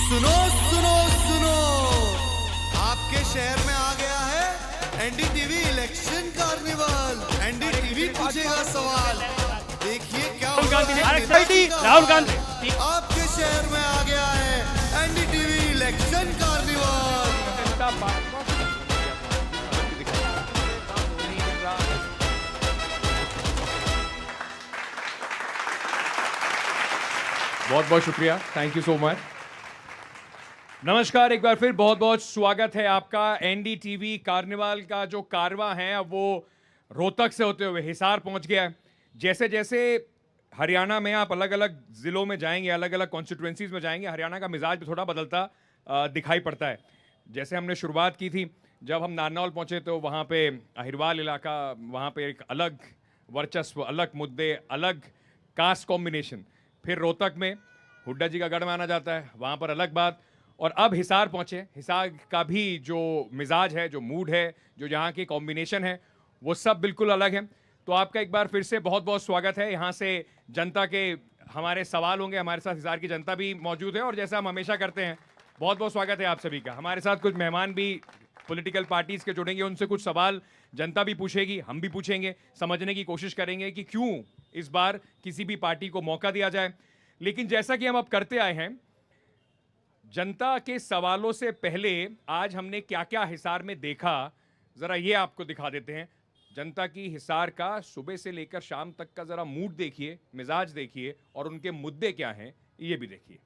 सुनो सुनो सुनो, आपके शहर में आ गया है एनडीटीवी इलेक्शन कार्निवल। एनडीटीवी पूछेगा सवाल, देखिए क्या होगा। राहुल गांधी आपके शहर में आ गया है एनडीटीवी इलेक्शन कार्निवल। बहुत बहुत शुक्रिया, थैंक यू सो मच। नमस्कार, एक बार फिर बहुत बहुत स्वागत है आपका। एनडीटीवी कार्निवाल का जो कारवां है अब वो रोहतक से होते हुए हिसार पहुंच गया है। जैसे जैसे हरियाणा में आप अलग अलग ज़िलों में जाएंगे, अलग अलग कॉन्स्टिट्यूएंसीज में जाएंगे, हरियाणा का मिजाज भी थोड़ा बदलता दिखाई पड़ता है। जैसे हमने शुरुआत की थी, जब हम नारनौल पहुंचे तो वहाँ पे अहिरवाल इलाका, वहाँ पे एक अलग वर्चस्व, अलग मुद्दे, अलग कास्ट कॉम्बिनेशन। फिर रोहतक में हुड्डा जी का गढ़ माना जाता है, वहाँ पर अलग बात। और अब हिसार पहुँचे, हिसार का भी जो मिजाज है, जो मूड है, जो यहाँ की कॉम्बिनेशन है, वो सब बिल्कुल अलग है। तो आपका एक बार फिर से बहुत बहुत स्वागत है। यहाँ से जनता के हमारे सवाल होंगे, हमारे साथ हिसार की जनता भी मौजूद है और जैसा हम हमेशा करते हैं, बहुत बहुत स्वागत है आप सभी का। हमारे साथ कुछ मेहमान भी पॉलिटिकल पार्टीज़ के जुड़ेंगे, उनसे कुछ सवाल जनता भी पूछेगी, हम भी पूछेंगे, समझने की कोशिश करेंगे कि क्यों इस बार किसी भी पार्टी को मौका दिया जाए। लेकिन जैसा कि हम अब करते आए हैं, जनता के सवालों से पहले आज हमने क्या क्या हिसार में देखा, ज़रा ये आपको दिखा देते हैं। जनता की हिसार का सुबह से लेकर शाम तक का ज़रा मूड देखिए, मिजाज देखिए और उनके मुद्दे क्या हैं ये भी देखिए।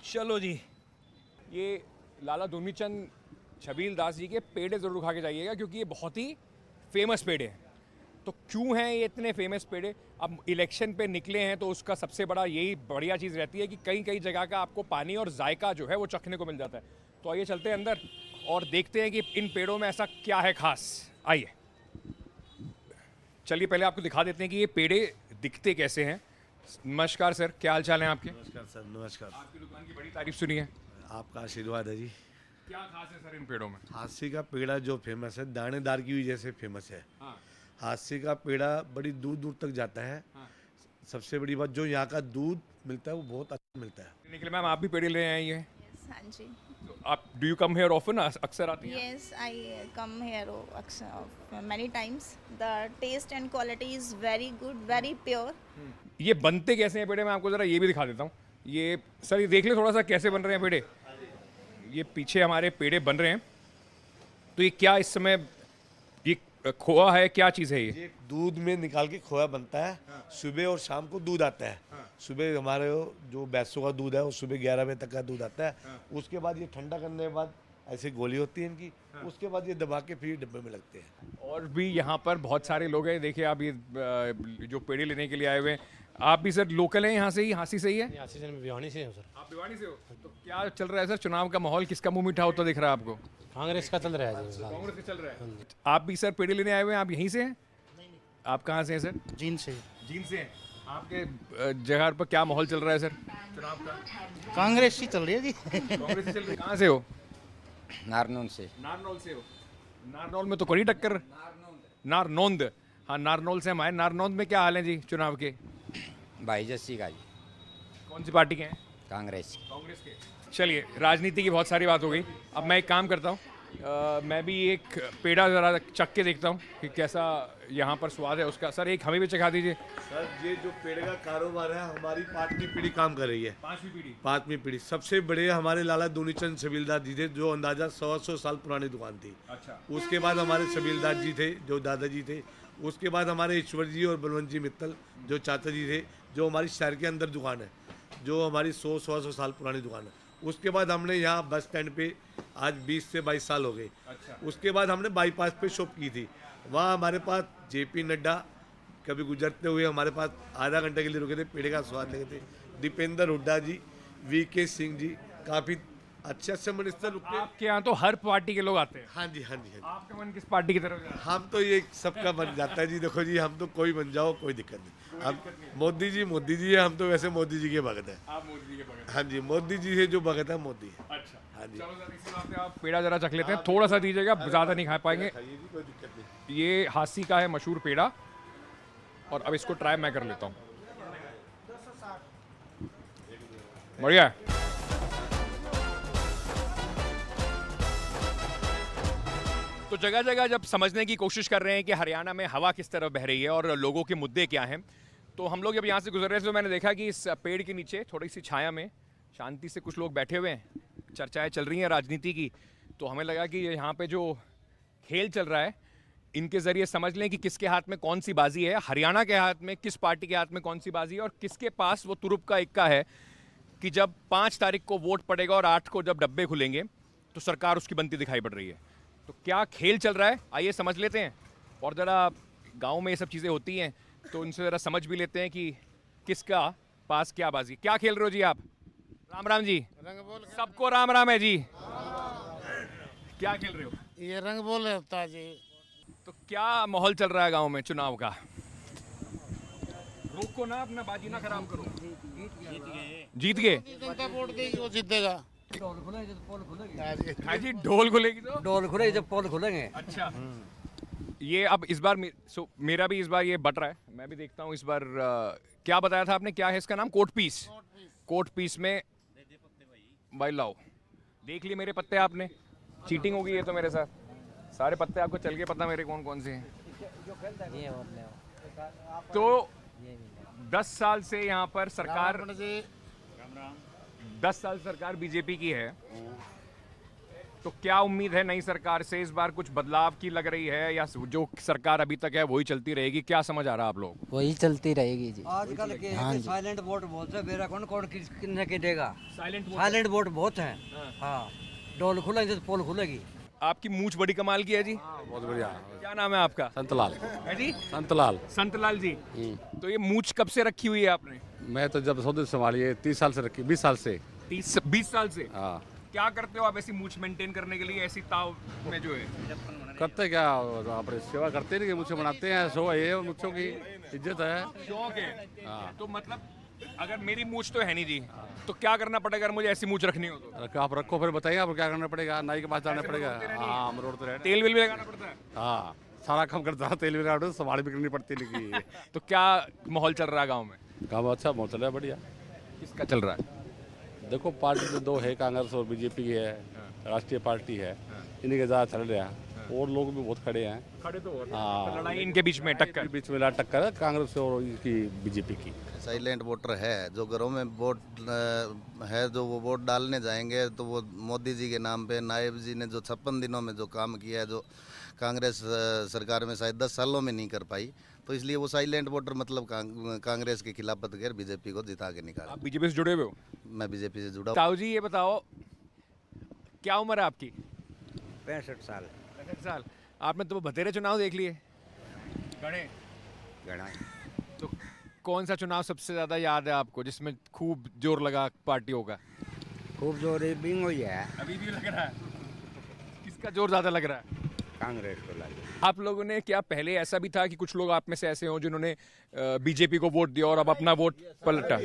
चलो जी, ये लाला दुनीचंद छबील दास जी के पेड़े ज़रूर खा के जाइएगा, क्योंकि ये बहुत ही फेमस पेड़े हैं। तो क्यों हैं ये इतने फेमस पेड़े? अब इलेक्शन पे निकले हैं तो उसका सबसे बड़ा यही बढ़िया चीज़ रहती है कि कई कई जगह का आपको पानी और जायका जो है वो चखने को मिल जाता है। तो आइए चलते हैं अंदर और देखते हैं कि इन पेड़ों में ऐसा क्या है खास। आइए, चलिए पहले आपको दिखा देते हैं कि ये पेड़े दिखते कैसे हैं। नमस्कार सर, क्या हाल चाल है आपके? नमस्कार सर, नमस्कार। आपकी दुकान की बड़ी तारीफ सुनी है। आपका आशीर्वाद है जी। क्या खास है सर इन पेड़ों में? हाथी का पेड़ा जो फेमस है, दानेदार की वजह से फेमस है। हाँ। हाथी का पेड़ा बड़ी दूर दूर तक जाता है। हाँ। सबसे बड़ी बात, जो यहाँ का दूध मिलता है वो बहुत अच्छा मिलता है। निकले मैम, आप भी पेड़े ले आए हैं? Yes, हाँ जी। तो आप do you come here often? अक्सर आती हैं? Yes, I come here many times. The taste and quality is very good, very pure. ये बनते कैसे हैं पेड़े? मैं आपको ज़रा ये भी दिखा देता हूँ। ये सर, ये देख ले थोड़ा सा कैसे बन रहे हैं पेड़े। ये पीछे हमारे पेड़े बन रहे हैं। तो ये क्या इस समय ये खोआ है, क्या चीज़ है ये? ये दूध में निकाल के खोया बनता है। सुबह और शाम को दूध आता है। सुबह हमारे जो भैंसों का दूध है वो सुबह 11 बजे तक का दूध आता है। उसके बाद ये ठंडा करने के बाद ऐसे गोली होती है इनकी। उसके बाद ये दबा के फिर डब्बे में लगते हैं। और भी यहाँ पर बहुत सारे लोग हैं। देखिए आप ये जो पेड़े लेने के लिए आए हुए हैं, आप भी सर लोकल हैं यहाँ से ही, हाँसी से ही है? यहाँ से मैं भिवानी से हूँ सर। आप भिवानी से हो? तो क्या चल रहा है सर चुनाव का माहौल? किसका मुंह मीठा होता दिख रहा है आपको? कांग्रेस का चल रहा है जी। कांग्रेस का चल रहा है। आप भी सर पेड़े लेने आए हुए हैं? आप यहीं से हैं? आप कहाँ से हैं सर? जीन से। जीन से हैं। आपके जगह पर क्या माहौल चल रहा है सर चुनाव का? कांग्रेस ही चल रही है जी। कांग्रेस से चल रही है। कहाँ से हो? नारनौल से। नारनौल से हो? नारनौल में तो कड़ी टक्कर। नारनौंद। हाँ, नारनौल से हम आए। नारनौंद में क्या हाल है जी चुनाव के? भाई जस्सी का जी। कौन सी पार्टी के हैं? कांग्रेस। कांग्रेस के। चलिए, राजनीति की बहुत सारी बात हो गई। अब मैं एक काम करता हूँ, मैं भी एक पेड़ा ज़रा चख के देखता हूँ कि कैसा यहाँ पर स्वाद है उसका। सर एक हमें भी चखा दीजिए। सर, ये जो पेड़ का कारोबार है, हमारी 5वीं पीढ़ी काम कर रही है। 5वीं पीढ़ी? 5वीं पीढ़ी। सबसे बड़े हमारे लाला दुनीचंद छबीलदास जी थे, जो अंदाजा 100 साल पुरानी दुकान थी। अच्छा। उसके बाद हमारे छबीलदास जी थे, जो दादाजी थे। उसके बाद हमारे ईश्वर जी और बलवंत जी मित्तल, जो चाचा जी थे, जो हमारी शहर के अंदर दुकान है, जो हमारी 100 साल पुरानी दुकान है। उसके बाद हमने यहाँ बस स्टैंड पे आज 20 से 22 साल हो गए। अच्छा। उसके बाद हमने बाईपास पे शॉप की थी। वहाँ हमारे पास जेपी नड्डा कभी गुजरते हुए हमारे पास आधा घंटे के लिए रुके थे, पेड़े का स्वाद लेके थे। दीपेंद्र हुड्डा जी, वीके सिंह जी, काफ़ी अच्छे अच्छे मिनिस्टर रुके। आपके यहाँ तो हर पार्टी के लोग आते हैं? हाँ जी, हाँ जी, हाँ जी। आपका मन किस पार्टी की तरफ जा रहा है? हम तो ये सबका बन जाता है जी। देखो जी, हम तो कोई बन जाओ, कोई दिक्कत नहीं। हम मोदी जी है। हम तो वैसे मोदी जी के भगत हैं। आप मोदी जी के बगैर? हाँ जी, मोदी जी से जो भगत है मोदी है। अच्छा। हाँ जी। चलो सर, इसी बात पे आप पेड़ा जरा चख लेते हैं। थोड़ा सा दीजिएगा, ज़्यादा नहीं खा पाएंगे। खाइए जी, कोई दिक्कत नहीं। ये हासी का है मशहूर पेड़ा, और अब इसको ट्राई मैं कर लेता हूँ। बढ़िया है। तो जगह जगह जब समझने की कोशिश कर रहे हैं कि हरियाणा में हवा किस तरफ बह रही है और लोगों के मुद्दे क्या हैं, तो हम लोग जब यहाँ से गुजर रहे थे तो मैंने देखा कि इस पेड़ के नीचे थोड़ी सी छाया में शांति से कुछ लोग बैठे हुए हैं, चर्चाएं चल रही हैं राजनीति की। तो हमें लगा कि यहाँ पे जो खेल चल रहा है इनके ज़रिए समझ लें कि किसके हाथ में कौन सी बाजी है, हरियाणा के हाथ में, किस पार्टी के हाथ में कौन सी बाजी है, और किसके पास वो तुरुप का इक्का है कि जब 5 तारीख को वोट पड़ेगा और 8 को जब डब्बे खुलेंगे तो सरकार उसकी बनती दिखाई पड़ रही है। तो क्या खेल चल रहा है, आइए समझ लेते हैं। और ज़रा गांव में ये सब चीज़ें होती हैं तो उनसे ज़रा समझ भी लेते हैं कि किसका पास क्या बाजी। क्या खेल रहे हो जी आप? राम राम जी। सबको राम राम है जी। क्या खेल रहे हो? ये रंग बोल होता है जी। तो क्या माहौल चल रहा है गांव में चुनाव का? रोको ना, अपना बाजी ना खराब करो। जीत गए? जनता वोट देगी वो जीतेगा। हाँ जी, ढोल खुलेगी तो डोल खुले जब पोल खुलेंगे। अच्छा। ये अब इस बार मेरा भी इस बार ये बट रहा है, मैं भी देखता हूँ इस बार। क्या बताया था आपने, क्या है इसका नाम? Coat piece. कोट पीस में भाई लाओ, देख लिए मेरे पत्ते आपने। चीटिंग हो गई है तो मेरे साथ सारे पत्ते आपको चल के पता मेरे कौन कौन से हैं। तो 10 साल से यहाँ पर सरकार, 10 साल सरकार बीजेपी की है, तो क्या उम्मीद है नई सरकार से? इस बार कुछ बदलाव की लग रही है या जो सरकार अभी तक है वही चलती रहेगी? क्या समझ आ रहा है आप लोग? वही चलती रहेगी जी। आजकल के साइलेंट वोट बहुत है, मेरा कौन कौन किसने की देगा। साइलेंट साइलेंट वोट बहुत है। हाँ, डोल खुलेंगे तो पोल खुलेगी। आपकी मूछ बड़ी कमाल की है जी। बहुत बढ़िया। क्या नाम है आपका? संतलाल। है जी, संतलाल। संतलाल जी। तो ये मूछ कब से रखी हुई है आपने? मैं तो जब सौदे संभाली है 30 साल से रखी, 20 साल से। 20 साल से? हाँ। क्या करते हो आप ऐसी मूछ मेंटेन करने के लिए, ऐसी ताव में जो है? करते क्या, अपने सेवा करते नहीं, मुझसे बनाते हैं। सो ये मुझों की इज्जत है। शौक है। हाँ। तो मतलब अगर मेरी मूछ तो है नहीं जी, तो क्या करना पड़ेगा अगर मुझे ऐसी मूछ रखनी हो तो? आप रखो, फिर बताइए आप क्या करना पड़ेगा। नाई के पास जाना पड़ेगा। हाँ, हम रोड रहे। तेल वेल भी लगाना पड़ता है? हाँ, सारा काम करता है। तेल भी संभाल भी करनी पड़ती है। तो क्या माहौल चल रहा है गाँव में? काम अच्छा बहुत चल रहा है, बढ़िया। किसका चल रहा है? देखो पार्टी तो 2 है, कांग्रेस और बीजेपी की है, राष्ट्रीय पार्टी है, इन्हीं के ज़्यादा चल रहा है। और लोग भी बहुत खड़े हैं। खड़े तो हो, हाँ। लड़ाई इनके बीच में, टक्कर बीच में टक्कर है कांग्रेस और इसकी बीजेपी की। साइलेंट वोटर है, जो घरों में वोट है, जो वो वोट डालने जाएंगे तो वो मोदी जी के नाम पे, नायब जी ने जो 56 दिनों में जो काम किया है, जो कांग्रेस सरकार में शायद 10 सालों में नहीं कर पाई, तो इसलिए वो साइलेंट वोटर मतलब कांग्रेस के खिलाफ कर बीजेपी को जिता के निकाला। आप बीजेपी से जुड़े हुए हो? मैं बीजेपी से जुड़ा हूं। ताऊ जी ये बताओ, क्या उम्र है आपकी? 65 साल। 65 साल। आपने तो बतेरे चुनाव देख लिए? गणे? गणा तो कौन सा चुनाव सबसे ज़्यादा याद है आपको, जिसमें खूब जोर लगा पार्टियों का? खूब जोर बिंग हुई है। अभी भी लग रहा है? किसका जोर ज़्यादा लग रहा है? कांग्रेस को लगी। आप लोगों ने, क्या पहले ऐसा भी था कि कुछ लोग आप में से ऐसे हों जिन्होंने बीजेपी को वोट दिया और अब अपना वोट पलटा?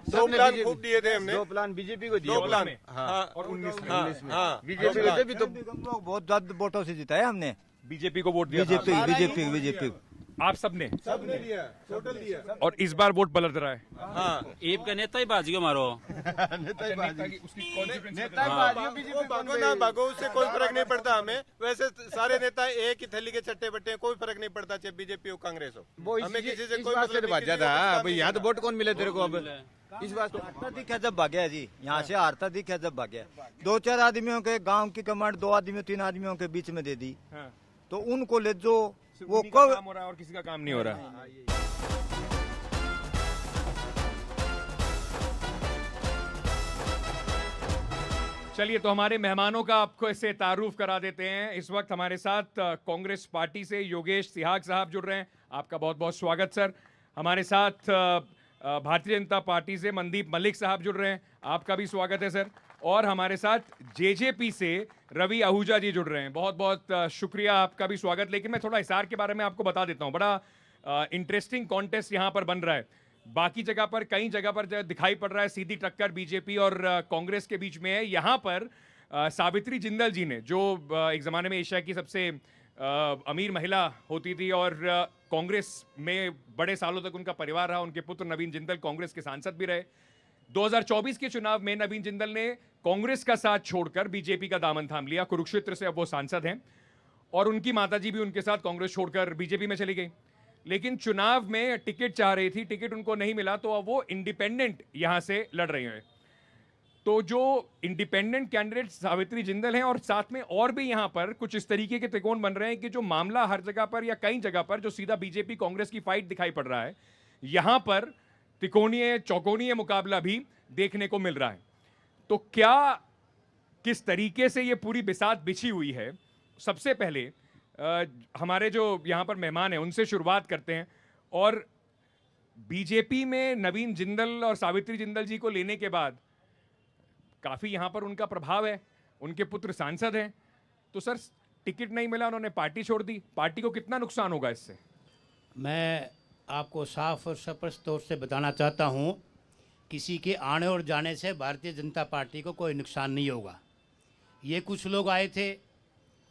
2 प्लान खूब दिए थे हमने। 2 प्लान बीजेपी को दिए। 2 प्लान। हाँ। और 19 में। हाँ। बीजेपी तो बहुत ज्यादा वोटों से जिताया हमने। बीजेपी को वोट दिया? बीजेपी। आप सबने दिया, टोटल दिया। और इस बार वोट पलट रहा है? हाँ। एप का नेता ही बाजी मारो। नेता ही भागो, उससे कोई फर्क नहीं पड़ता हमें। वैसे सारे नेता एक ही थैली के चट्टे बट्टे हैं, कोई फर्क नहीं पड़ता चाहे बीजेपी हो कांग्रेस हो। हमें किसी से कोई मतलब भाजा था भाई। यहाँ तो वोट कौन मिले तेरे को अब? इस बात तो हारता दिखा जब भाग्या जी, यहाँ से हारता दिखा जब भाग्या। 2-4 आदमियों के गांव की कमांड 2 आदमियों 3 आदमियों के बीच में दे दी, तो उनको ले जो वो कब काम हो रहा है और किसी का काम नहीं हो रहा है। चलिए, तो हमारे मेहमानों का आपको इससे तारुफ करा देते हैं। इस वक्त हमारे साथ कांग्रेस पार्टी से योगेश सिहाग साहब जुड़ रहे हैं। आपका बहुत बहुत स्वागत सर। हमारे साथ भारतीय जनता पार्टी से मनदीप मलिक साहब जुड़ रहे हैं। आपका भी स्वागत है सर। और हमारे साथ जेजेपी से रवि आहूजा जी जुड़ रहे हैं। बहुत बहुत शुक्रिया, आपका भी स्वागत। लेकिन मैं थोड़ा हिसार के बारे में आपको बता देता हूँ। बड़ा इंटरेस्टिंग कॉन्टेस्ट यहाँ पर बन रहा है। बाकी जगह पर, कई जगह पर दिखाई पड़ रहा है सीधी टक्कर बीजेपी और कांग्रेस के बीच में है। यहाँ पर सावित्री जिंदल जी ने, जो एक ज़माने में एशिया की सबसे अमीर महिला होती थी और कांग्रेस में बड़े सालों तक उनका परिवार रहा। उनके पुत्र नवीन जिंदल कांग्रेस के सांसद भी रहे। 2024 के चुनाव में नवीन जिंदल ने कांग्रेस का साथ छोड़कर बीजेपी का दामन थाम लिया। कुरुक्षेत्र से अब वो सांसद हैं और उनकी माताजी भी उनके साथ कांग्रेस छोड़कर बीजेपी में चली गई। लेकिन चुनाव में टिकट चाह रही थी, टिकट उनको नहीं मिला, तो अब वो इंडिपेंडेंट यहां से लड़ रही हैं। तो जो इंडिपेंडेंट कैंडिडेट सावित्री जिंदल हैं और साथ में और भी यहां पर कुछ इस तरीके के त्रिकोण बन रहे हैं कि जो मामला हर जगह पर या कई जगह पर जो सीधा बीजेपी कांग्रेस की फाइट दिखाई पड़ रहा है, यहां पर त्रिकोणीय चौकोनीय मुकाबला भी देखने को मिल रहा है। तो क्या किस तरीके से ये पूरी बिसात बिछी हुई है, सबसे पहले हमारे जो यहां पर मेहमान हैं उनसे शुरुआत करते हैं। और बीजेपी में नवीन जिंदल और सावित्री जिंदल जी को लेने के बाद काफी यहां पर उनका प्रभाव है, उनके पुत्र सांसद हैं, तो सर टिकट नहीं मिला, उन्होंने पार्टी छोड़ दी, पार्टी को कितना नुकसान होगा इससे? मैं आपको साफ और स्पष्ट तौर से बताना चाहता हूं, किसी के आने और जाने से भारतीय जनता पार्टी को कोई नुकसान नहीं होगा। ये कुछ लोग आए थे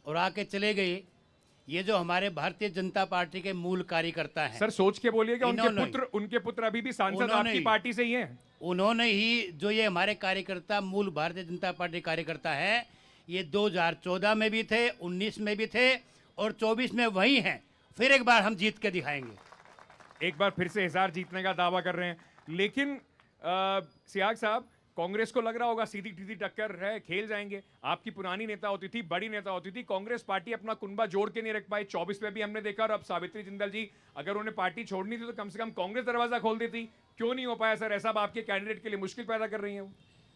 और आके चले गए, ये जो हमारे भारतीय जनता पार्टी के मूल कार्यकर्ता हैं। सर सोच के बोलिएगा, उनके पुत्र अभी भी सांसद आपकी पार्टी से ही हैं। उन्होंने ही जो ये हमारे कार्यकर्ता मूल भारतीय जनता पार्टी कार्यकर्ता हैं, ये 2014 में भी थे, 19 में भी थे और 24 में वही हैं। फिर एक बार हम जीत के दिखाएंगे। एक बार फिर से हिसार जीतने का दावा कर रहे हैं। लेकिन सियाग साहब, कांग्रेस को लग रहा होगा सीधी सीधी टक्कर है, खेल जाएंगे। आपकी पुरानी नेता होती थी, बड़ी नेता होती थी, कांग्रेस पार्टी अपना कुनबा जोड़ के नहीं रख पाई। 24 में भी हमने देखा, और अब सावित्री जिंदल जी, अगर उन्हें पार्टी छोड़नी थी तो कम से कम कांग्रेस दरवाजा खोल देती। क्यों नहीं हो पाया सर? ऐसा आपके कैंडिडेट के लिए मुश्किल पैदा कर रही है?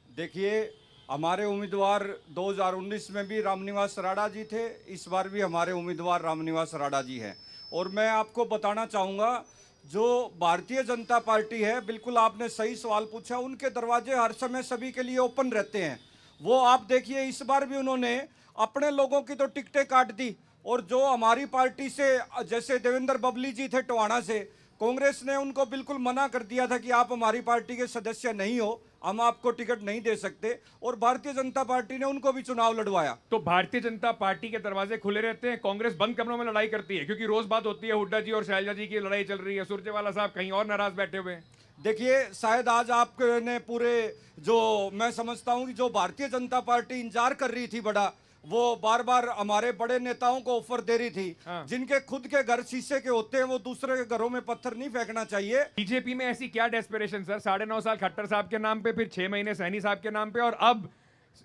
देखिए, हमारे उम्मीदवार 2019 में भी रामनिवास राणा जी थे, इस बार भी हमारे उम्मीदवार रामनिवास राणा जी हैं। और मैं आपको बताना चाहूँगा, जो भारतीय जनता पार्टी है, बिल्कुल आपने सही सवाल पूछा, उनके दरवाजे हर समय सभी के लिए ओपन रहते हैं। वो आप देखिए, इस बार भी उन्होंने अपने लोगों की तो टिकटें काट दी, और जो हमारी पार्टी से, जैसे देवेंद्र बबली जी थे टोहाना से, कांग्रेस ने उनको बिल्कुल मना कर दिया था कि आप हमारी पार्टी के सदस्य नहीं हो, हम आपको टिकट नहीं दे सकते, और भारतीय जनता पार्टी ने उनको भी चुनाव लड़वाया। तो भारतीय जनता पार्टी के दरवाजे खुले रहते हैं, कांग्रेस बंद कमरों में लड़ाई करती है? क्योंकि रोज बात होती है हुड्डा जी और शैलजा जी की लड़ाई चल रही है, सुरजेवाला साहब कहीं और नाराज बैठे हुए हैं। देखिए, शायद आज आपने पूरे, जो मैं समझता हूं कि जो भारतीय जनता पार्टी इंतजार कर रही थी बड़ा, वो बार बार हमारे बड़े नेताओं को ऑफर दे रही थी। जिनके खुद के घर शीशे के होते हैं, वो दूसरे के घरों में पत्थर नहीं फेंकना चाहिए। बीजेपी में ऐसी क्या डेस्परेशन सर? 9.5 साल खट्टर साहब के नाम पे, फिर 6 महीने सैनी साहब के नाम पे, और अब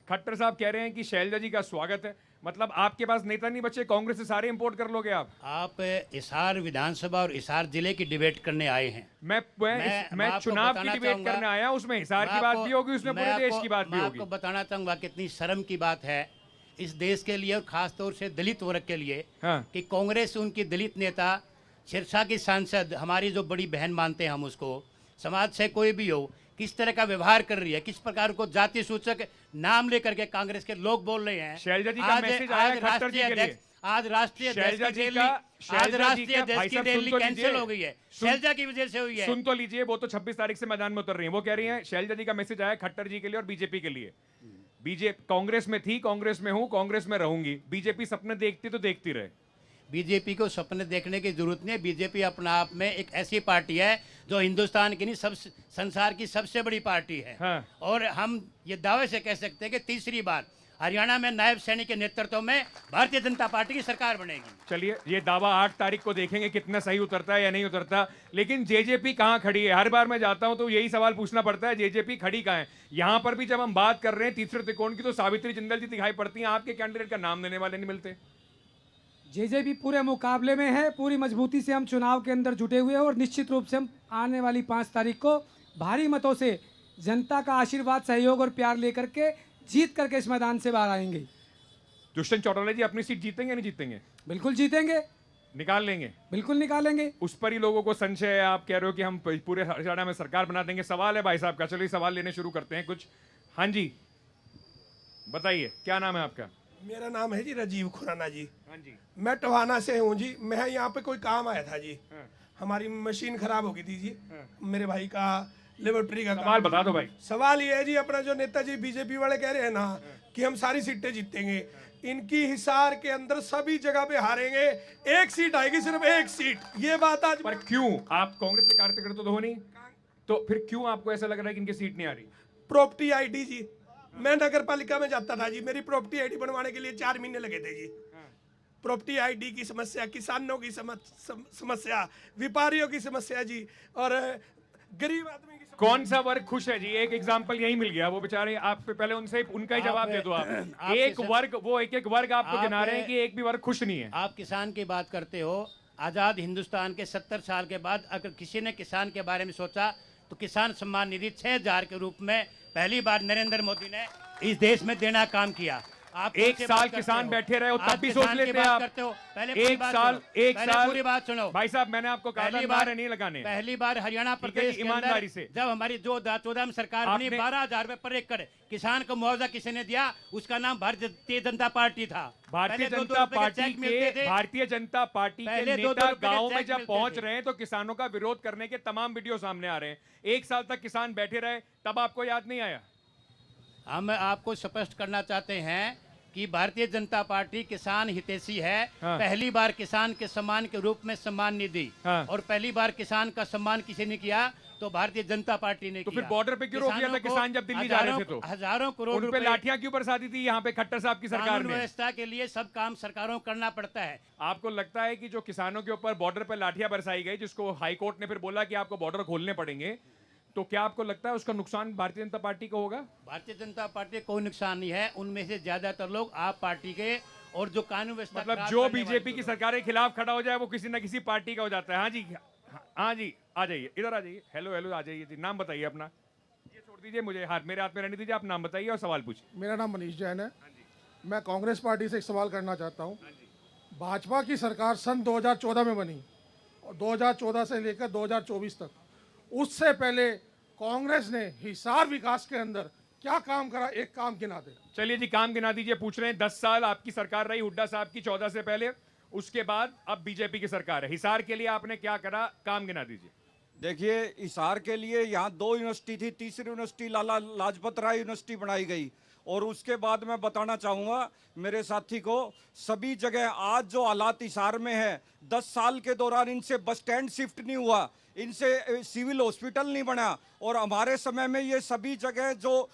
खट्टर साहब कह रहे हैं कि शैलजा जी का स्वागत है। मतलब आपके पास नेता नहीं बचे, कांग्रेस से सारे इंपोर्ट कर लोगे आप हिसार विधानसभा और हिसार जिले की डिबेट करने आए हैं। मैं चुनाव की डिबेट करने आया, उसमें हिसार की बात भी होगी, उसमें पूरे देश की बात भी होगी। आपको बताना चाहूंगा कितनी शर्म की बात है इस देश के लिए और खास तौर से दलित वर्ग के लिए, कि कांग्रेस उनकी दलित नेता सिरसा की सांसद, हमारी जो बड़ी बहन मानते हैं हम उसको, समाज से कोई भी हो, किस तरह का व्यवहार कर रही है, किस प्रकार को जाति सूचक नाम लेकर के कांग्रेस के लोग बोल रहे हैं। शैलजा जी का मैसेज आया खट्टर जी के लिए। आज राष्ट्रीय अध्यक्ष की रैली कैंसिल हो गई है, शैलजा की वजह से हुई है। सुन तो लीजिए, वो तो 26 तारीख से मैदान में उतर रही है। वो कह रही है शैलजा जी का मैसेज आया खट्टर जी के लिए और बीजेपी के लिए। बीजेपी कांग्रेस में थी, कांग्रेस में हूं, कांग्रेस में रहूंगी। बीजेपी सपने देखती तो देखती रहे। बीजेपी को सपने देखने की जरूरत नहीं है। बीजेपी अपना आप में एक ऐसी पार्टी है जो हिंदुस्तान की नहीं, सब संसार की सबसे बड़ी पार्टी है। और हम ये दावे से कह सकते हैं कि तीसरी बार हरियाणा में नायब सैनी के नेतृत्व में भारतीय जनता पार्टी की सरकार बनेगी। चलिए, ये दावा 8 तारीख को देखेंगे कितना सही उतरता है या नहीं उतरता। लेकिन जेजेपी कहां खड़ी है? हर बार मैं जाता हूं तो यही सवाल पूछना पड़ता है, जेजेपी खड़ी कहां है? यहां पर भी जब हम बात कर रहे हैं तीसरे त्रिकोण की, तो सावित्री जिंदल जी दिखाई पड़ती हैं, आपके कैंडिडेट का नाम लेने वाले नहीं मिलते। जेजेपी पूरे मुकाबले में है, पूरी मजबूती से हम चुनाव के अंदर जुटे हुए हैं, और निश्चित रूप से हम आने वाली 5 तारीख को भारी मतों से जनता का आशीर्वाद, सहयोग और प्यार लेकर के जीत करके इस मैदान से बाहर आएंगे। दुष्यंत चौटाला जी अपनी सीट जीतेंगे नहीं जीतेंगे? बिल्कुल जीतेंगे, निकाल लेंगे, बिल्कुल निकालेंगे। उस पर ही लोगों को संशय है। आप कह रहे हो कि हम पूरे हरियाणा में सरकार बना देंगे। सवाल है भाई साहब का, चलिए सवाल लेने शुरू करते हैं कुछ। हाँ जी, बताइए क्या नाम है आपका? मेरा नाम है जी राजीव खुराना जी। हाँ जी, मैं टोहाना से हूँ जी। मैं यहाँ पे कोई काम आया था जी। हमारी मशीन खराब हो गई थी जी। मेरे भाई का लेबोरेटरी का सवाल बता दो भाई। सवाल ये है जी, अपना जो नेताजी बीजेपी वाले कह रहे हैं ना कि हम सारी सीटें जीतेंगे, इनकी हिसार के अंदर सभी जगह पे हारेंगे, एक सीट आएगी, सिर्फ एक सीट। ये बात आज पर क्यों? आप कांग्रेस से कार्यकर्ता तो हो नहीं, तो फिर क्यों आपको ऐसा लग रहा है कि इनकी सीट नहीं आ रही? प्रॉपर्टी आईडी जी, मैं नगर पालिका में जाता था जी, मेरी प्रॉपर्टी आईडी बनवाने के लिए 4 महीने लगे थे जी। प्रॉपर्टी आईडी की समस्या, किसानों की समस्या, व्यापारियों की समस्या जी, और गरीब आदमी की। कौन सा वर्ग खुश है जी? एक एग्जांपल यही मिल गया, वो बेचारे। आप पहले उनसे उनका ही जवाब दे दो आप। एक वर्ग, वो एक वर्ग आपको गिना रहे हैं कि एक भी वर्ग खुश नहीं है। आप किसान की बात करते हो। आज़ाद हिंदुस्तान के 70 साल के बाद अगर किसी ने किसान के बारे में सोचा तो किसान सम्मान निधि 6000 के रूप में पहली बार नरेंद्र मोदी ने इस देश में देना काम किया। आप एक साल किसान बैठे रहे हो तब भी सोच लेते हैं आप। एक साल पूरी बात सुनो भाई साहब, मैंने आपको कहा था नारे नहीं लगाने। पहली बार हरियाणा प्रदेश ईमानदारी से जब हमारी 2014 में सरकार बनी, 12,000 रुपए पर एकड़ किसान को मुआवजा किसी ने दिया, उसका नाम भारतीय जनता पार्टी था। भारतीय जनता पार्टी के नेता गाँव में जब पहुंच रहे हैं तो किसानों का विरोध करने के तमाम वीडियो सामने आ रहे हैं। एक साल तक किसान बैठे रहे, तब आपको याद नहीं आया? हम आपको स्पष्ट करना चाहते हैं कि भारतीय जनता पार्टी किसान हितैषी है। हाँ। पहली बार किसान के सम्मान के रूप में सम्मान निधि, हाँ। और पहली बार किसान का सम्मान किसी ने किया तो भारतीय जनता पार्टी ने तो किया। फिर बॉर्डर पे क्यों रोक दिया था किसान जब दिल्ली जा रहे थे? तो हजारों करोड़ उन पे लाठियां क्यों बरसाती थी यहाँ पे खट्टर साहब की सरकार कानून ने? व्यवस्था के लिए सब काम सरकारों को करना पड़ता है। आपको लगता है कि जो किसानों के ऊपर बॉर्डर पे लाठियां बरसाई गई, जिसको हाई कोर्ट ने फिर बोला कि आपको बॉर्डर खोलने पड़ेंगे, तो क्या आपको लगता है उसका नुकसान भारतीय जनता पार्टी को होगा? भारतीय जनता पार्टी को कोई नुकसान नहीं है। उनमें से ज्यादातर लोग आप पार्टी के और जो कानून व्यवस्था, मतलब जो बीजेपी की सरकार के खिलाफ खड़ा हो जाए वो किसी ना किसी पार्टी का हो जाता है। हाँ जी, हाँ जी, आ जाइए, इधर आ जाइए। हेलो हेलो, आ जाइए जी। नाम बताइए अपना। ये छोड़ दीजिए, मुझे हाथ मेरे हाथ में रहने दीजिए। आप नाम बताइए और सवाल पूछिए। मेरा नाम मनीष जैन है। मैं कांग्रेस पार्टी से एक सवाल करना चाहता हूँ। भाजपा की सरकार सन 2014 में बनी और 2014 से लेकर 2024 तक, उससे पहले कांग्रेस ने हिसार विकास के अंदर क्या काम करा? एक काम गिना दे। चलिए जी, काम गिना दीजिए। पूछ रहे हैं 10 साल आपकी सरकार रही हुड्डा साहब की, 14 से पहले, उसके बाद अब बीजेपी की सरकार है। हिसार के लिए आपने क्या करा? काम गिना दीजिए। देखिए, हिसार के लिए यहाँ 2 यूनिवर्सिटी थी, तीसरी यूनिवर्सिटी लाला लाजपत राय यूनिवर्सिटी बनाई गई, और उसके बाद मैं बताना चाहूँगा मेरे साथी को, सभी जगह आज जो हालात हिसार में है, 10 साल के दौरान इनसे बस स्टैंड शिफ्ट नहीं हुआ, इनसे सिविल हॉस्पिटल नहीं बना, और हमारे समय में ये सभी जगह जो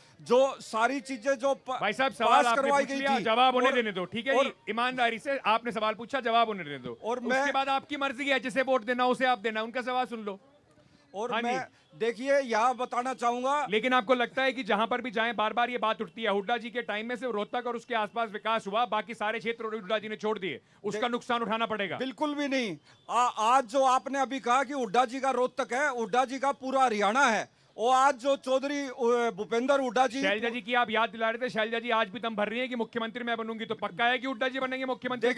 सारी चीजें जो भाई साहब सवाल आपने करवाई पूछ गई लिया, थी, जवाब होने देने दो। ठीक है और जी, ईमानदारी से आपने सवाल पूछा, जवाब होने देने दो। और उसके बाद आपकी मर्जी है, जिसे वोट देना उसे आप देना, उनका सवाल सुन लो। और हाँ मैं देखिए यहाँ बताना चाहूंगा, लेकिन आपको लगता है कि जहां पर भी जाएं बार बार ये बात उठती है, हुड्डा जी के टाइम में सिर्फ रोहतक और उसके आसपास विकास हुआ, बाकी सारे क्षेत्र हुड्डा जी ने छोड़ दिए, उसका नुकसान उठाना पड़ेगा? बिल्कुल भी नहीं। आज जो आपने अभी कहा कि हुड्डा जी का रोहतक है, हुड्डा जी का पूरा हरियाणा है, और आज जो चौधरी भूपेंद्र हुड्डा जी, शैलजा जी की आप याद दिला रहे थे, शैलजा जी आज भी दम भर रही है कि मुख्यमंत्री मैं बनूंगी, तो पक्का है कि हुड्डा जी बनेंगे मुख्यमंत्री?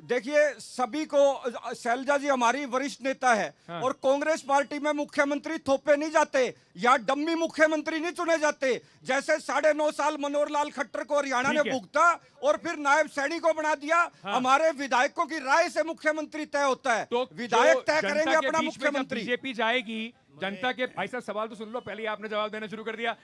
देखिए सभी को, शैलजा जी हमारी वरिष्ठ नेता है, हाँ। और कांग्रेस पार्टी में मुख्यमंत्री थोपे नहीं जाते या डम्मी मुख्यमंत्री नहीं चुने जाते। जैसे 9.5 साल मनोहर लाल खट्टर को हरियाणा ने भुगता और फिर नायब सैनी को बना दिया। हाँ। हमारे विधायकों की राय से मुख्यमंत्री तय होता है, तो विधायक तय करेंगे अपना मुख्यमंत्री। बीजेपी जाएगी, जनता के, भाई साहब सवाल तो सुन लो, पहले आपने जवाब देना शुरू कर दिया।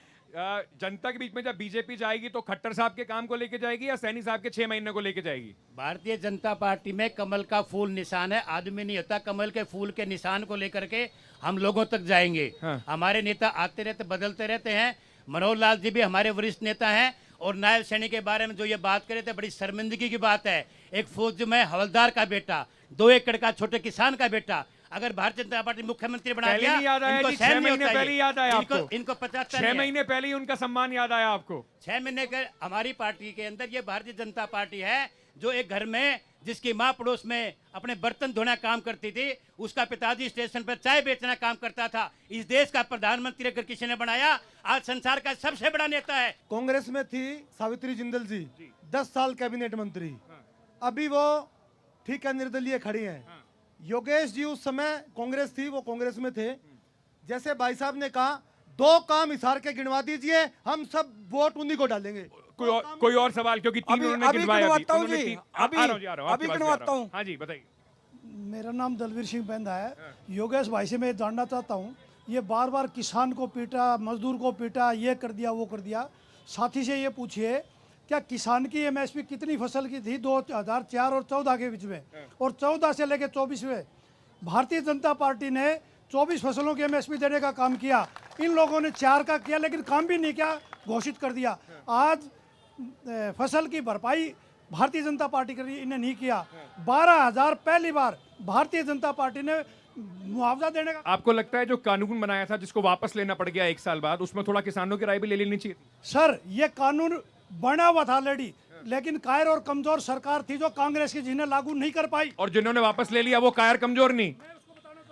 जनता के बीच में जब बीजेपी जाएगी तो खट्टर साहब के काम को लेके जाएगी या सैनी साहब के 6 महीने को लेके जाएगी? भारतीय जनता पार्टी में कमल का फूल निशान है, आदमी नहीं होता। कमल के फूल के निशान को लेकर के हम लोगों तक जाएंगे। हाँ। हमारे नेता आते रहते, बदलते रहते हैं। मनोहर लाल जी भी हमारे वरिष्ठ नेता हैं, और नायब सैनी के बारे में जो ये बात करे थे, बड़ी शर्मिंदगी की बात है। एक फौज में हवलदार का बेटा, 2 एकड़ का छोटे किसान का बेटा, अगर भारतीय जनता पार्टी मुख्यमंत्री बना दिया, याद आया जी, 6 महीने पहले याद आया आपको? इनको 6 महीने पहले ही उनका सम्मान याद आया आपको? 6 महीने के हमारी पार्टी के अंदर ये भारतीय जनता पार्टी है, जो एक घर में जिसकी माँ पड़ोस में अपने बर्तन धोना काम करती थी, उसका पिताजी स्टेशन पर चाय बेचना काम करता था। इस देश का प्रधानमंत्री अगर किसी ने बनाया, आज संसार का सबसे बड़ा नेता है। कांग्रेस में थी सावित्री जिंदल जी, 10 साल कैबिनेट मंत्री, अभी वो ठीक है निर्दलीय खड़ी हैं। योगेश जी उस समय कांग्रेस थी, वो कांग्रेस में थे। जैसे भाई साहब ने कहा, 2 काम हिसार के गिनवा दीजिए, हम सब वोट उन्हीं को डालेंगे। कोई और सवाल, क्योंकि 3 उन्होंने गिनवाया। अभी गिनवाता हूँ। हाँ जी बताइए। मेरा नाम दलवीर सिंह बैंदा है। योगेश भाई से मैं जानना चाहता हूँ, ये बार बार किसान को पीटा, मजदूर को पीटा, ये कर दिया वो कर दिया। साथी से ये पूछिए क्या किसान की एमएसपी कितनी फसल की थी 2004 और 14 के बीच में, और 14 से लेकर 24 में भारतीय जनता पार्टी ने 24 फसलों की एमएसपी देने का काम किया। इन लोगों ने 4 का किया, लेकिन काम भी नहीं किया, घोषित कर दिया। आज फसल की भरपाई भारतीय जनता पार्टी कर रही है, इन्हें नहीं किया। 12,000 पहली बार भारतीय जनता पार्टी ने मुआवजा देने का। आपको लगता है जो कानून बनाया था जिसको वापस लेना पड़ गया 1 साल बाद, उसमें थोड़ा किसानों की राय भी ले लेनी चाहिए? सर ये कानून बना हुआ था ऑलरेडी, लेकिन कायर और कमजोर सरकार थी जो कांग्रेस की, जिन्हें लागू नहीं कर पाई। और जिन्होंने वापस ले लिया वो कायर कमजोर नहीं,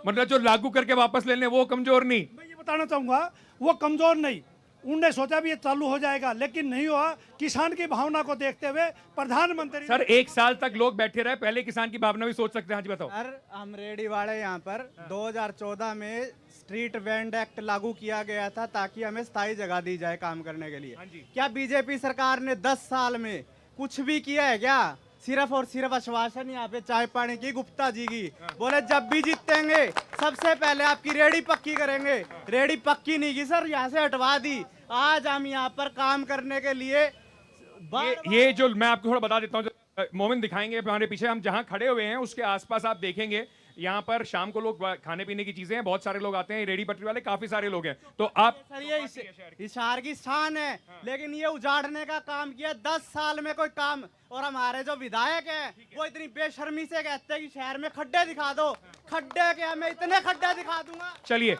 मतलब जो लागू करके वापस ले लें वो कमजोर नहीं। मैं ये बताना चाहूंगा वो कमजोर नहीं, उनने सोचा भी ये चालू हो जाएगा, लेकिन नहीं हुआ। किसान की भावना को देखते हुए प्रधानमंत्री सर 1 साल तक लोग बैठे रहे, पहले किसान की भावना भी सोच सकते हैं। हाँ जी बताओ। सर हम रेडी वाले यहाँ पर 2014 में स्ट्रीट वेंड एक्ट लागू किया गया था ताकि हमें स्थायी जगह दी जाए काम करने के लिए। क्या बीजेपी सरकार ने 10 साल में कुछ भी किया है क्या? सिर्फ और सिर्फ आश्वासन यहाँ पे चाय पानी की, गुप्ता जी की। बोले जब भी जीतेंगे सबसे पहले आपकी रेडी पक्की करेंगे। रेडी पक्की नहीं की सर, यहाँ से हटवा दी। आज हम यहाँ पर काम करने के लिए ये जो मैं आपको थोड़ा बता देता हूँ, मोमिन दिखाएंगे हमारे पीछे, हम जहाँ खड़े हुए हैं उसके आसपास आप देखेंगे यहाँ पर शाम को लोग खाने पीने की चीजें हैं, बहुत सारे लोग आते हैं, रेडी पटरी वाले काफी सारे लोग हैं। तो आप सर ये इस शहर की शान है, लेकिन ये उजाड़ने का काम किया 10 साल में कोई काम। और हमारे जो विधायक हैं वो इतनी बेशर्मी से कहते हैं कि शहर में खड्डे दिखा दो। खड्डे के मैं इतने खड्डे दिखा दूंगा। चलिए,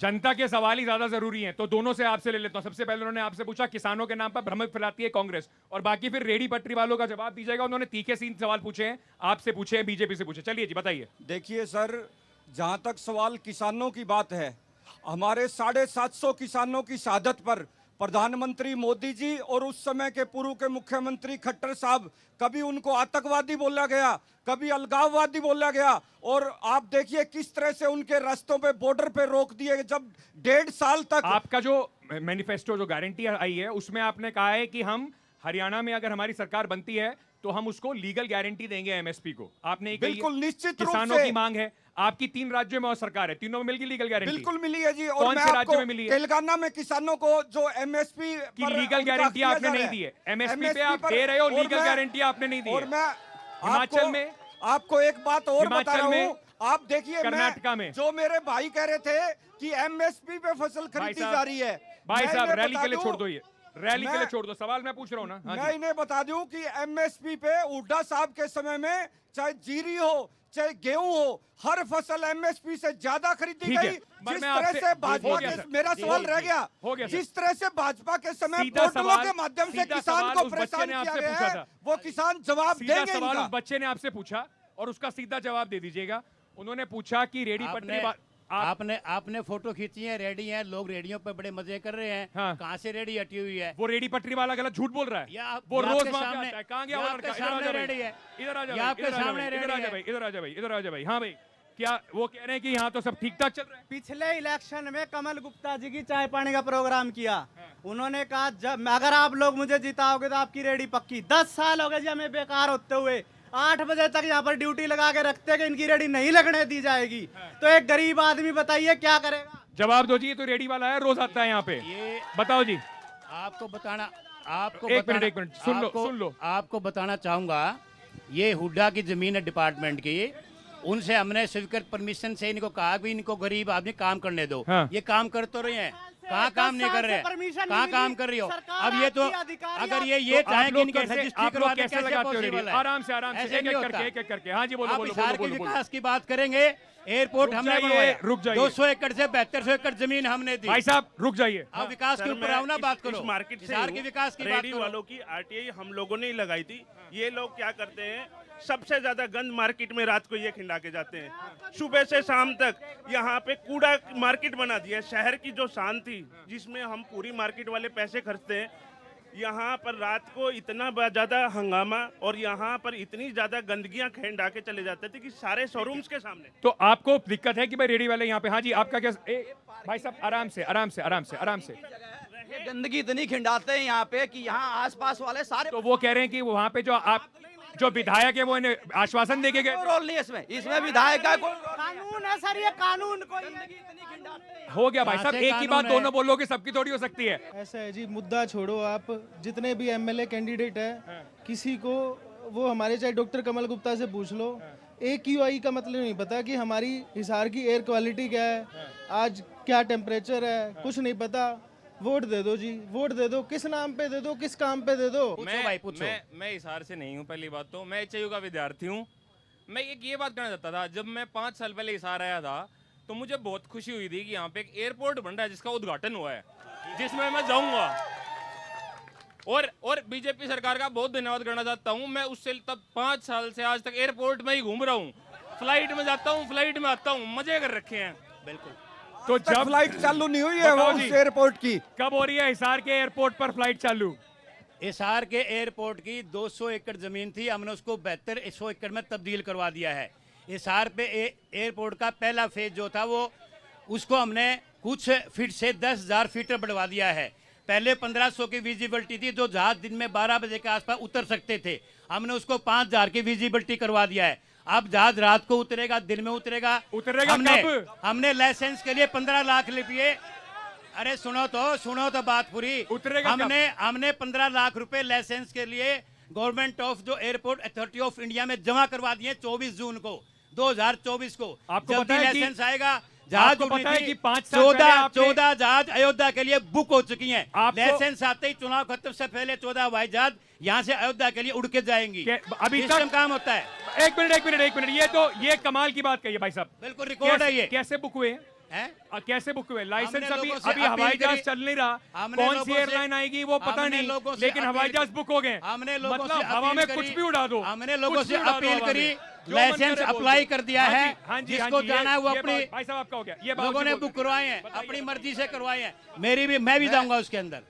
जनता के सवाल ही ज्यादा जरूरी हैं, तो दोनों से आपसे ले लेता हूं। सबसे पहले उन्होंने आपसे पूछा किसानों के नाम पर भ्रम फैलाती है कांग्रेस, और बाकी फिर रेडी पटरी वालों का जवाब दीजिएगा। उन्होंने तीखे 3 सवाल पूछे हैं, आपसे पूछे हैं, बीजेपी से पूछे। चलिए जी बताइए। देखिए सर, जहां तक सवाल किसानों की बात है, हमारे 750 किसानों की शहादत पर प्रधानमंत्री मोदी जी और उस समय के पूर्व के मुख्यमंत्री खट्टर साहब, कभी उनको आतंकवादी बोला गया, कभी अलगाववादी बोला गया, और आप देखिए किस तरह से उनके रास्तों पे, बॉर्डर पे रोक दिए। जब 1.5 साल तक आपका जो मैनिफेस्टो जो गारंटी आई है उसमें आपने कहा है कि हम हरियाणा में अगर हमारी सरकार बनती है तो हम उसको लीगल गारंटी देंगे एमएसपी को। आपने बिल्कुल निश्चित रूप किसानों से की मांग है। आपकी 3 राज्यों में और सरकार है, तीनों में मिलकर लीगल गारंटी बिल्कुल मिली है जी। और कौन से राज्यों में मिली है? तेलंगाना में किसानों को जो एमएसपी की लीगल गारंटी आपने नहीं दी है। एमएसपी पे आप दे रहे हो, लीगल गारंटी आपने नहीं दी है। और मैं हिमाचल में आपको एक बात और बता रहा हूँ, आप देखिए कर्नाटका में जो मेरे भाई कह रहे थे कि एमएसपी पे फसल खरीदी जा रही है। भाई साहब रैली के लिए छोड़ दो, ये रैली के लिए छोड़ दो, सवाल मैं पूछ रहा हूँ ना। मैं इन्हें बता दूं कि एमएसपी पे हुड्डा साहब के समय में चाहे जीरी हो चाहे गेहूं हो, हर फसल एमएसपी से ज्यादा खरीदी गई। जिस तरह से भाजपा के, मेरा सवाल रह गया, जिस तरह से भाजपा के समय पोर्टलों के माध्यम से किसान को परेशान किया गया है, वो किसान जवाब देंगे। सवाल उस बच्चे ने आपसे पूछा और उसका सीधा जवाब दे दीजिएगा। उन्होंने पूछा कि रेडी पटरी आपने फोटो खींची है, रेडी हैं लोग, रेडियो पे बड़े मजे कर रहे हैं। हाँ। कहाँ से रेडी हटी हुई है? वो रेडी पटरी वाला गलत झूठ बोल रहा है। वो रोज वहां आता है। कहाँ गया वो लड़का? रेडी है, इधर आ जा, आपके सामने रेडी है। इधर आ जा भाई, इधर आ जा भाई। हाँ भाई, क्या वो कह रहे हैं कि यहाँ तो सब ठीक ठाक चल रहा है? पिछले इलेक्शन में कमल गुप्ता जी की चाय पानी का प्रोग्राम किया। उन्होंने कहा जब अगर आप लोग मुझे जिताओगे तो आपकी रेडी पक्की। 10 साल हो गए जी हमें बेकार होते हुए। 8 बजे तक यहाँ पर ड्यूटी लगा के रखते हैं कि इनकी रेडी नहीं लगने दी जाएगी। तो एक गरीब आदमी बताइए क्या करेगा? जवाब दो जी। ये तो रेडी वाला है, रोज आता है यहाँ पे। बताओ जी। आपको बताना, एक मिनट सुन लो। आपको बताना चाहूंगा, ये हुड्डा की जमीन है डिपार्टमेंट की। उनसे हमने स्वीकृत परमिशन से इनको कहा भी इनको गरीब आदमी काम करने दो। हाँ। ये काम कर तो रहे हैं, कहाँ काम नहीं कर रहे हैं? कहाँ काम कर रही हो? अब ये तो अगर ये चाहे कि इनके रजिस्ट्री करवा दें, कैसे पॉसिबल है? आराम से एक करके। हाँ जी बोलो। बिहार के विकास की बात करेंगे, एयरपोर्ट हमने बनवाया, रुक जाइए। 200 एकड़ से 7200 एकड़ जमीन हमने दी। भाई साहब रुक जाइए। अब विकास के ऊपर आओ ना, बात करो। मार्केट बिहार के विकास की बात करो। वालों की आरटीआई हम लोगों ने ही लगाई थी। ये लोग क्या करते हैं, सबसे ज्यादा गंद मार्केट में रात को ये खिला के जाते हैं। सुबह से शाम तक यहाँ पे कूड़ा मार्केट बना दिया। शहर की जो शान थी, जिसमें हम पूरी मार्केट वाले पैसे खर्चते हैं, यहाँ पर रात को इतना ज्यादा हंगामा और यहाँ पर इतनी ज्यादा गंदगियां खिंडा के चले जाते थे कि सारे शोरूम्स के सामने। तो आपको दिक्कत है कि भाई रेडी वाले यहाँ पे? हाँ जी, आपका क्या? भाई साहब आराम से। गंदगी इतनी खिंडाते हैं यहाँ पे कि यहाँ आसपास वाले सारे। तो वो कह रहे हैं कि वहाँ पे जो आप जो विधायक है वो इन्हें आश्वासन देके गए। रोल नहीं है इसमें विधायक का कानून है सर, ये कानून कोई हो गया भाई साहब, एक ही बात दोनों बोलोगे सबकी थोड़ी हो सकती है। ऐसा है जी, मुद्दा छोड़ो आप, जितने भी एमएलए कैंडिडेट है किसी को वो हमारे चाहे डॉक्टर कमल गुप्ता से पूछ लो, AQI का मतलब नहीं पता कि हमारी हिसार की एयर क्वालिटी क्या है, आज क्या टेम्परेचर है, कुछ नहीं पता। वोट दे दो जी, वोट दे दो, किस नाम पे दे दो, किस काम पे दे दो। मैं हिसार से नहीं हूँ, पहली बात तो मैं HIU का विद्यार्थी हूँ। मैं ये बात कहना चाहता था, जब मैं 5 साल पहले हिसार आया था तो मुझे बहुत खुशी हुई थी कि यहाँ पे एक एयरपोर्ट बन रहा है जिसका उद्घाटन हुआ है, जिसमें मैं जाऊँगा। और बीजेपी सरकार का बहुत धन्यवाद करना चाहता हूँ। मैं उससे तब 5 साल से आज तक एयरपोर्ट में ही घूम रहा हूँ, फ्लाइट में जाता हूँ, फ्लाइट में आता हूँ, मजे कर रखे हैं। बिल्कुल। तो जब फ्लाइट चालू नहीं हुई है वो उस एयरपोर्ट की, कब हो रही है हिसार के एयरपोर्ट पर फ्लाइट चालू? हिसार के एयरपोर्ट की 200 एकड़ जमीन थी, हमने उसको 7200 एकड़ में तब्दील करवा दिया है। हिसार पे एयरपोर्ट का पहला फेज जो था वो उसको हमने कुछ फीट से 10,000 फीट बढ़वा दिया है। पहले 1500 की विजिबिलिटी थी, जो जहाज दिन में 12 बजे के आसपास उतर सकते थे, हमने उसको 5000 की विजिबिलिटी करवा दिया है। अब जहाज रात को उतरेगा, दिन में उतरेगा। हमने लाइसेंस के लिए 15 लाख रुपये, अरे सुनो तो बात पूरी। उतरेगा हमने 15 लाख रुपए लाइसेंस के लिए गवर्नमेंट ऑफ जो एयरपोर्ट अथॉरिटी ऑफ इंडिया में जमा करवा दिए 24 जून को 2024 को। आपको पता है लाइसेंस आएगा, जहाज पता है कि 5 साल 14 जहाज अयोध्या के लिए बुक हो चुकी हैं। लाइसेंस आते ही चुनाव खत्म से पहले 14 हवाई जहाज यहाँ से अयोध्या के लिए उड़ के जाएंगी। अभी तक काम होता है। एक मिनट, ये कमाल की बात कही भाई साहब, बिल्कुल रिकॉर्ड है ये। कैसे बुक हुए? कैसे बुक हुए? लाइसेंस अभी हवाई जहाज चल नहीं रहा, कौन सी एयरलाइन आएगी वो पता नहीं, लेकिन हवाई जहाज बुक हो गए। हमने लोगों मतलब हवा में कुछ भी उड़ा दो। हमने लोगों से अपील करी, लाइसेंस अप्लाई कर दिया है, जिसको जाना है वो अपनी, भाई साहब आपका हो गया, ये लोगों ने बुक करवाए हैं, अपनी मर्जी से करवाए हैं। मैं भी जाऊंगा उसके अंदर।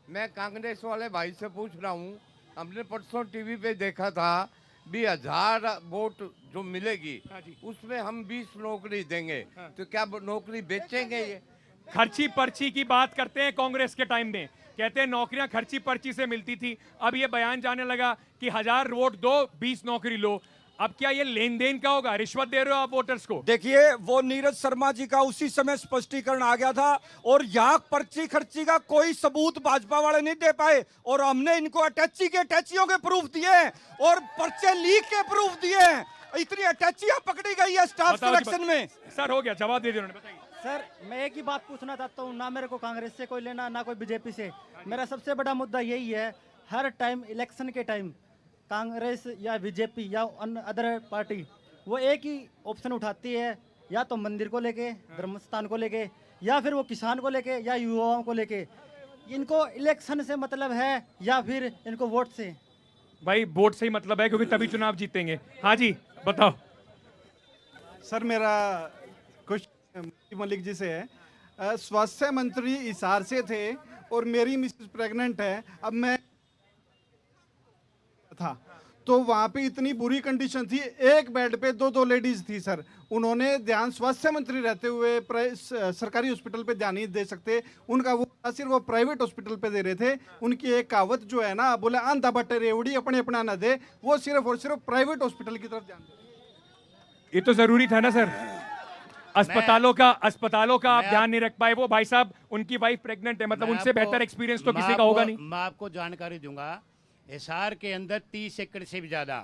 मैं कांग्रेस वाले भाई से पूछ रहा हूँ, हमने परसों टीवी पे देखा था 20,000 वोट जो मिलेगी उसमें हम 20 नौकरी देंगे, तो क्या नौकरी बेचेंगे? ये खर्ची पर्ची की बात करते हैं। कांग्रेस के टाइम में कहते हैं नौकरियां खर्ची पर्ची से मिलती थी, अब ये बयान जाने लगा कि 1000 वोट दो 20 नौकरी लो। अब क्या ये लेन देन का होगा? रिश्वत दे रहे हो आप वोटर्स को? देखिए वो नीरज शर्मा जी का उसी समय स्पष्टीकरण आ गया था, और यहाँ पर्ची खर्ची का कोई सबूत भाजपा वाले नहीं दे पाए, और हमने इनको अटैचियों के प्रूफ दिए और पर्चे लीक के प्रूफ दिए। इतनी अटैचियां पकड़ी गई है स्टाफ सिलेक्शन में। सर हो गया, जवाब दे दिया, बताइए। सर मैं एक ही बात पूछना चाहता हूँ, ना मेरे को कांग्रेस से कोई लेना, ना कोई बीजेपी से। मेरा सबसे बड़ा मुद्दा यही है, हर टाइम इलेक्शन के टाइम कांग्रेस या बीजेपी या अदर पार्टी वो एक ही ऑप्शन उठाती है, या तो मंदिर को लेके, धर्मस्थान को लेके, या फिर वो किसान को लेके, या युवाओं को लेके। इनको इलेक्शन से मतलब है या फिर इनको वोट से? भाई वोट से ही मतलब है, क्योंकि तभी चुनाव जीतेंगे। हाँ जी बताओ। सर मेरा क्वेश्चन मलिक जी से है। स्वास्थ्य मंत्री हिसार से थे और मेरी मिसेस प्रेग्नेंट है। अब मैं था तो वहाँ पे इतनी बुरी कंडीशन थी, एक बेड पे 2 लेडीज थी सर। उन्होंने ध्यान स्वास्थ्य मंत्री रहते हुए सरकारी हॉस्पिटल पे ध्यान नहीं दे सकते, उनका वो सिर्फ वो प्राइवेट हॉस्पिटल पे दे रहे थे। उनकी एक कहावत जो है ना, बोले आंधा बट्टे रेवड़ी अपने अपना न दे, वो सिर्फ और सिर्फ प्राइवेट हॉस्पिटल की तरफ ध्यान दे। ये तो जरूरी था ना सर, अस्पतालों का आप ध्यान नहीं रख पाए। वो भाई साहब उनकी वाइफ प्रेग्नेंट है, मतलब उनसे बेहतर एक्सपीरियंस तो किसी का होगा नहीं। मैं आपको जानकारी दूंगा, हिसार के अंदर 30 एकड़ से भी ज्यादा